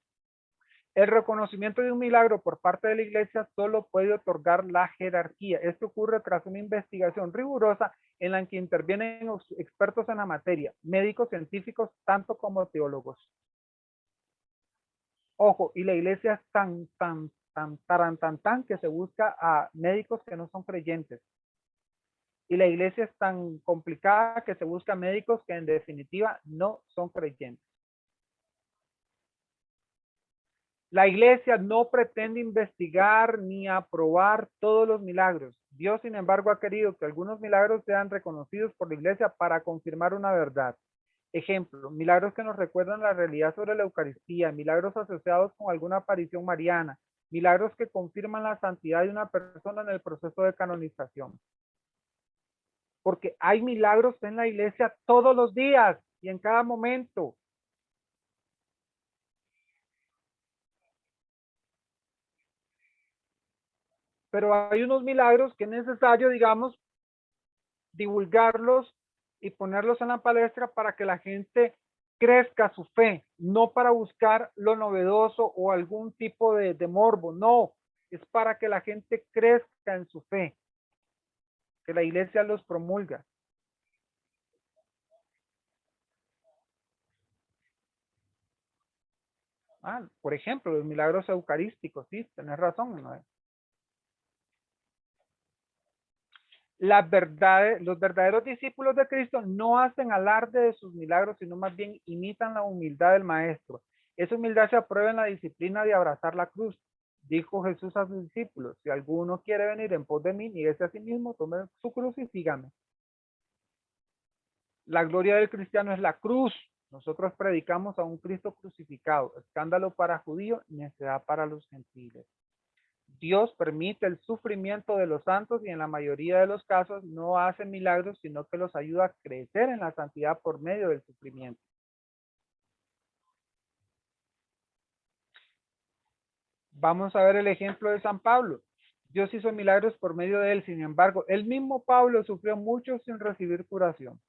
El reconocimiento de un milagro por parte de la iglesia solo puede otorgar la jerarquía. Esto ocurre tras una investigación rigurosa en la que intervienen expertos en la materia, médicos, científicos, tanto como teólogos. Ojo, y la iglesia es tan que se busca a médicos que no son creyentes. Y la iglesia es tan complicada que se busca médicos que en definitiva no son creyentes. La iglesia no pretende investigar ni aprobar todos los milagros. Dios, sin embargo, ha querido que algunos milagros sean reconocidos por la iglesia para confirmar una verdad. Ejemplo, milagros que nos recuerdan la realidad sobre la Eucaristía, milagros asociados con alguna aparición mariana, milagros que confirman la santidad de una persona en el proceso de canonización. Porque hay milagros en la iglesia todos los días y en cada momento. Pero hay unos milagros que es necesario, digamos, divulgarlos y ponerlos en la palestra para que la gente crezca su fe, no para buscar lo novedoso o algún tipo de morbo, no, es para que la gente crezca en su fe, que la iglesia los promulga. Por ejemplo, los milagros eucarísticos, sí, tenés razón, ¿no? Las verdades, los verdaderos discípulos de Cristo no hacen alarde de sus milagros, sino más bien imitan la humildad del Maestro. Esa humildad se aprueba en la disciplina de abrazar la cruz. Dijo Jesús a sus discípulos, si alguno quiere venir en pos de mí, niéguese a sí mismo, tome su cruz y sígame. La gloria del cristiano es la cruz. Nosotros predicamos a un Cristo crucificado, escándalo para judíos, necedad para los gentiles. Dios permite el sufrimiento de los santos y en la mayoría de los casos no hace milagros, sino que los ayuda a crecer en la santidad por medio del sufrimiento. Vamos a ver el ejemplo de San Pablo. Dios hizo milagros por medio de él, sin embargo, el mismo Pablo sufrió mucho sin recibir curación.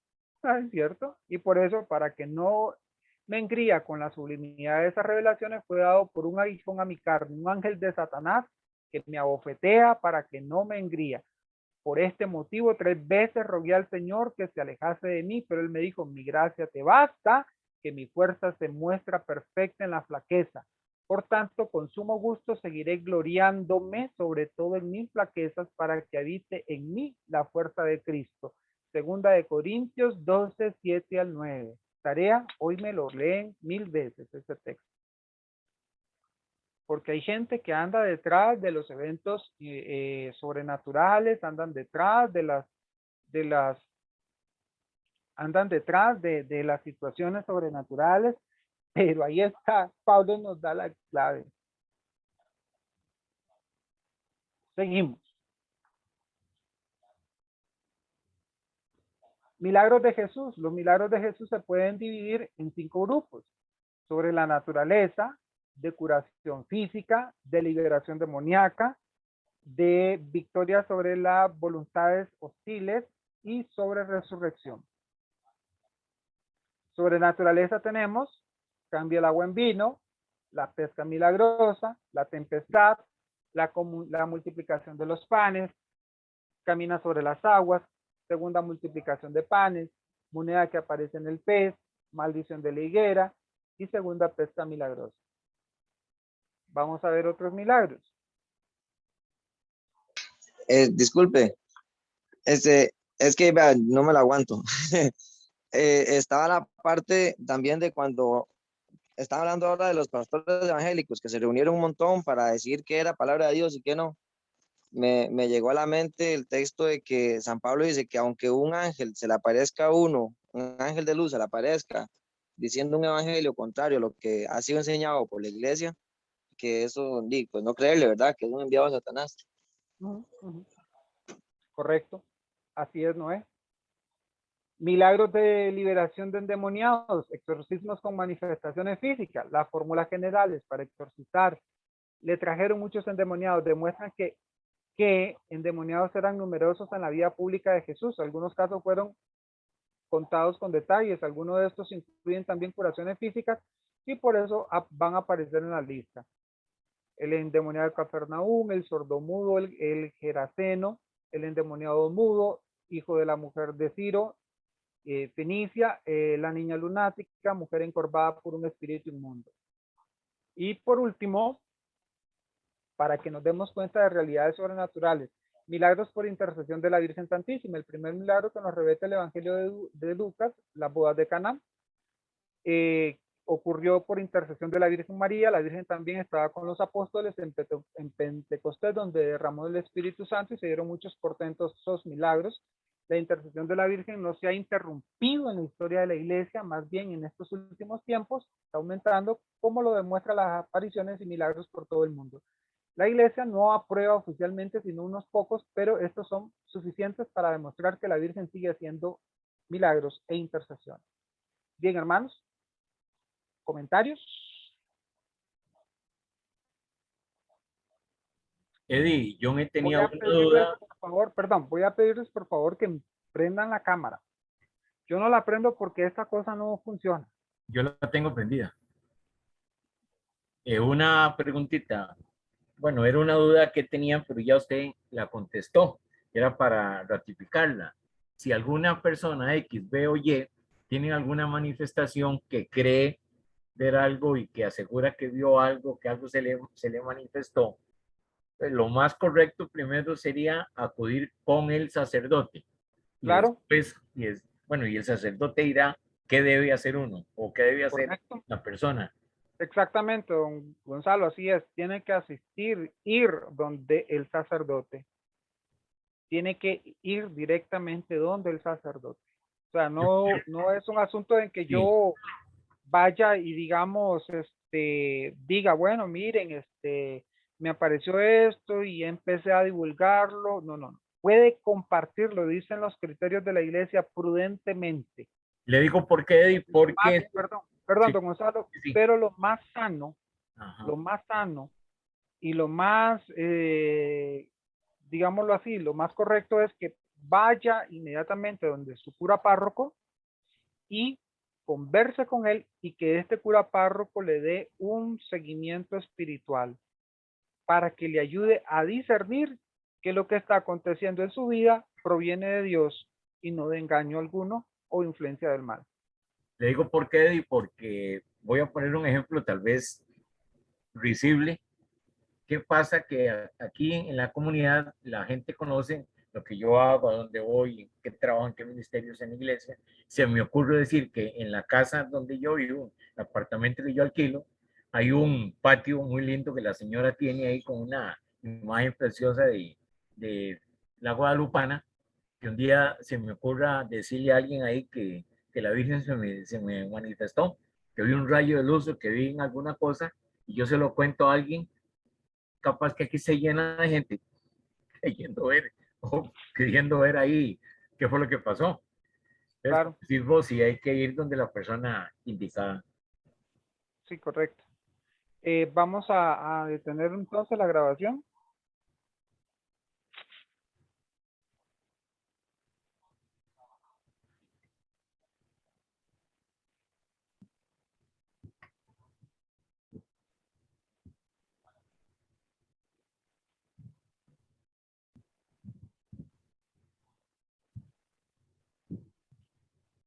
¿Es cierto? Y por eso, para que no me engría con la sublimidad de esas revelaciones, fue dado por un aguijón a mi carne, un ángel de Satanás que me abofetea para que no me engría. Por este motivo, 3 veces rogué al Señor que se alejase de mí, pero él me dijo, mi gracia te basta, que mi fuerza se muestra perfecta en la flaqueza. Por tanto, con sumo gusto seguiré gloriándome, sobre todo en mis flaquezas, para que habite en mí la fuerza de Cristo. Segunda de Corintios 12, 7 al 9. Tarea, hoy me lo leen 1000 veces ese texto. Porque hay gente que anda detrás de los eventos sobrenaturales, andan detrás de las situaciones sobrenaturales, pero ahí está, Pablo nos da la clave. Seguimos. Milagros de Jesús. Los milagros de Jesús se pueden dividir en 5 grupos. Sobre la naturaleza, de curación física, de liberación demoníaca, de victoria sobre las voluntades hostiles y sobre resurrección. Sobre naturaleza tenemos, cambia el agua en vino, la pesca milagrosa, la tempestad, la multiplicación de los panes, camina sobre las aguas, segunda multiplicación de panes, moneda que aparece en el pez, maldición de la higuera y segunda pesca milagrosa. Vamos a ver otros milagros. Disculpe, es que vea, no me la aguanto. Estaba la parte también de cuando estaba hablando ahora de los pastores evangélicos que se reunieron un montón para decir qué era palabra de Dios y qué no. Me llegó a la mente el texto de que San Pablo dice que aunque un ángel se le aparezca a uno, un ángel de luz se le aparezca diciendo un evangelio contrario a lo que ha sido enseñado por la iglesia, que eso, pues no creerle, ¿verdad? Que es un enviado a Satanás. Correcto. Así es, Noé. Milagros de liberación de endemoniados, exorcismos con manifestaciones físicas, las fórmulas generales para exorcizar. Le trajeron muchos endemoniados, demuestran que endemoniados eran numerosos en la vida pública de Jesús. Algunos casos fueron contados con detalles, algunos de estos incluyen también curaciones físicas y por eso van a aparecer en la lista. El endemoniado de Cafarnaúm, el sordomudo, el geraseno, el endemoniado mudo, hijo de la mujer de Ciro, Fenicia, la niña lunática, mujer encorvada por un espíritu inmundo. Y por último, para que nos demos cuenta de realidades sobrenaturales, milagros por intercesión de la Virgen Santísima. El primer milagro que nos revela el Evangelio de Lucas, las bodas de Caná, ocurrió por intercesión de la Virgen María. La Virgen también estaba con los apóstoles en Pentecostés, donde derramó el Espíritu Santo y se dieron muchos portentosos milagros. la intercesión de la Virgen no se ha interrumpido en la historia de la iglesia, más bien en estos últimos tiempos está aumentando, como lo demuestran las apariciones y milagros por todo el mundo. La iglesia no aprueba oficialmente sino unos pocos, pero estos son suficientes para demostrar que la Virgen sigue haciendo milagros e intercesiones. Bien, hermanos, ¿comentarios? Eddie, yo me Voy tenía a una pedirles, duda. por favor, perdón, voy a pedirles, por favor, que prendan la cámara. Yo no la prendo porque esta cosa no funciona. Yo la tengo prendida. Una preguntita. Bueno, era una duda que tenían, pero ya usted la contestó. Era para ratificarla. Si alguna persona X, B o Y tiene alguna manifestación que cree ver algo y que asegura que vio algo, que algo se le manifestó, pues lo más correcto primero sería acudir con el sacerdote. Y Claro, después, bueno, y el sacerdote dirá qué debe hacer uno o qué debe hacer correcto. la persona. Exactamente, don Gonzalo, así es. Tiene que asistir, ir donde el sacerdote. Tiene que ir directamente donde el sacerdote. O sea, no es un asunto en que Sí, yo vaya y digamos, diga, bueno, miren, me apareció esto y empecé a divulgarlo. No, no, no. Puede compartirlo, dicen los criterios de la iglesia, prudentemente. le digo por qué, Eddie, porque Perdón, sí, don Gonzalo, sí. pero Ajá. lo más sano y lo más, digámoslo así, lo más correcto es que vaya inmediatamente donde su cura párroco y converse con él y que este cura párroco le dé un seguimiento espiritual para que le ayude a discernir que lo que está aconteciendo en su vida proviene de Dios y no de engaño alguno o influencia del mal. Le digo por qué, Eddie, porque voy a poner un ejemplo tal vez risible. ¿Qué pasa? Que aquí en la comunidad la gente conoce lo que yo hago, a dónde voy, en qué trabajo, en qué ministerios en la iglesia. Se me ocurre decir que en la casa donde yo vivo, el apartamento que yo alquilo, hay un patio muy lindo que la señora tiene ahí con una imagen preciosa de la Guadalupana, que un día se me ocurra decirle a alguien ahí que la Virgen se me manifestó, que vi un rayo de luz o que vi en alguna cosa, y yo se lo cuento a alguien, capaz que aquí se llena de gente queriendo ver o queriendo ver ahí qué fue lo que pasó. Entonces, Claro, como decís vos, sí hay que ir donde la persona indicada. sí, correcto. Vamos a detener entonces la grabación.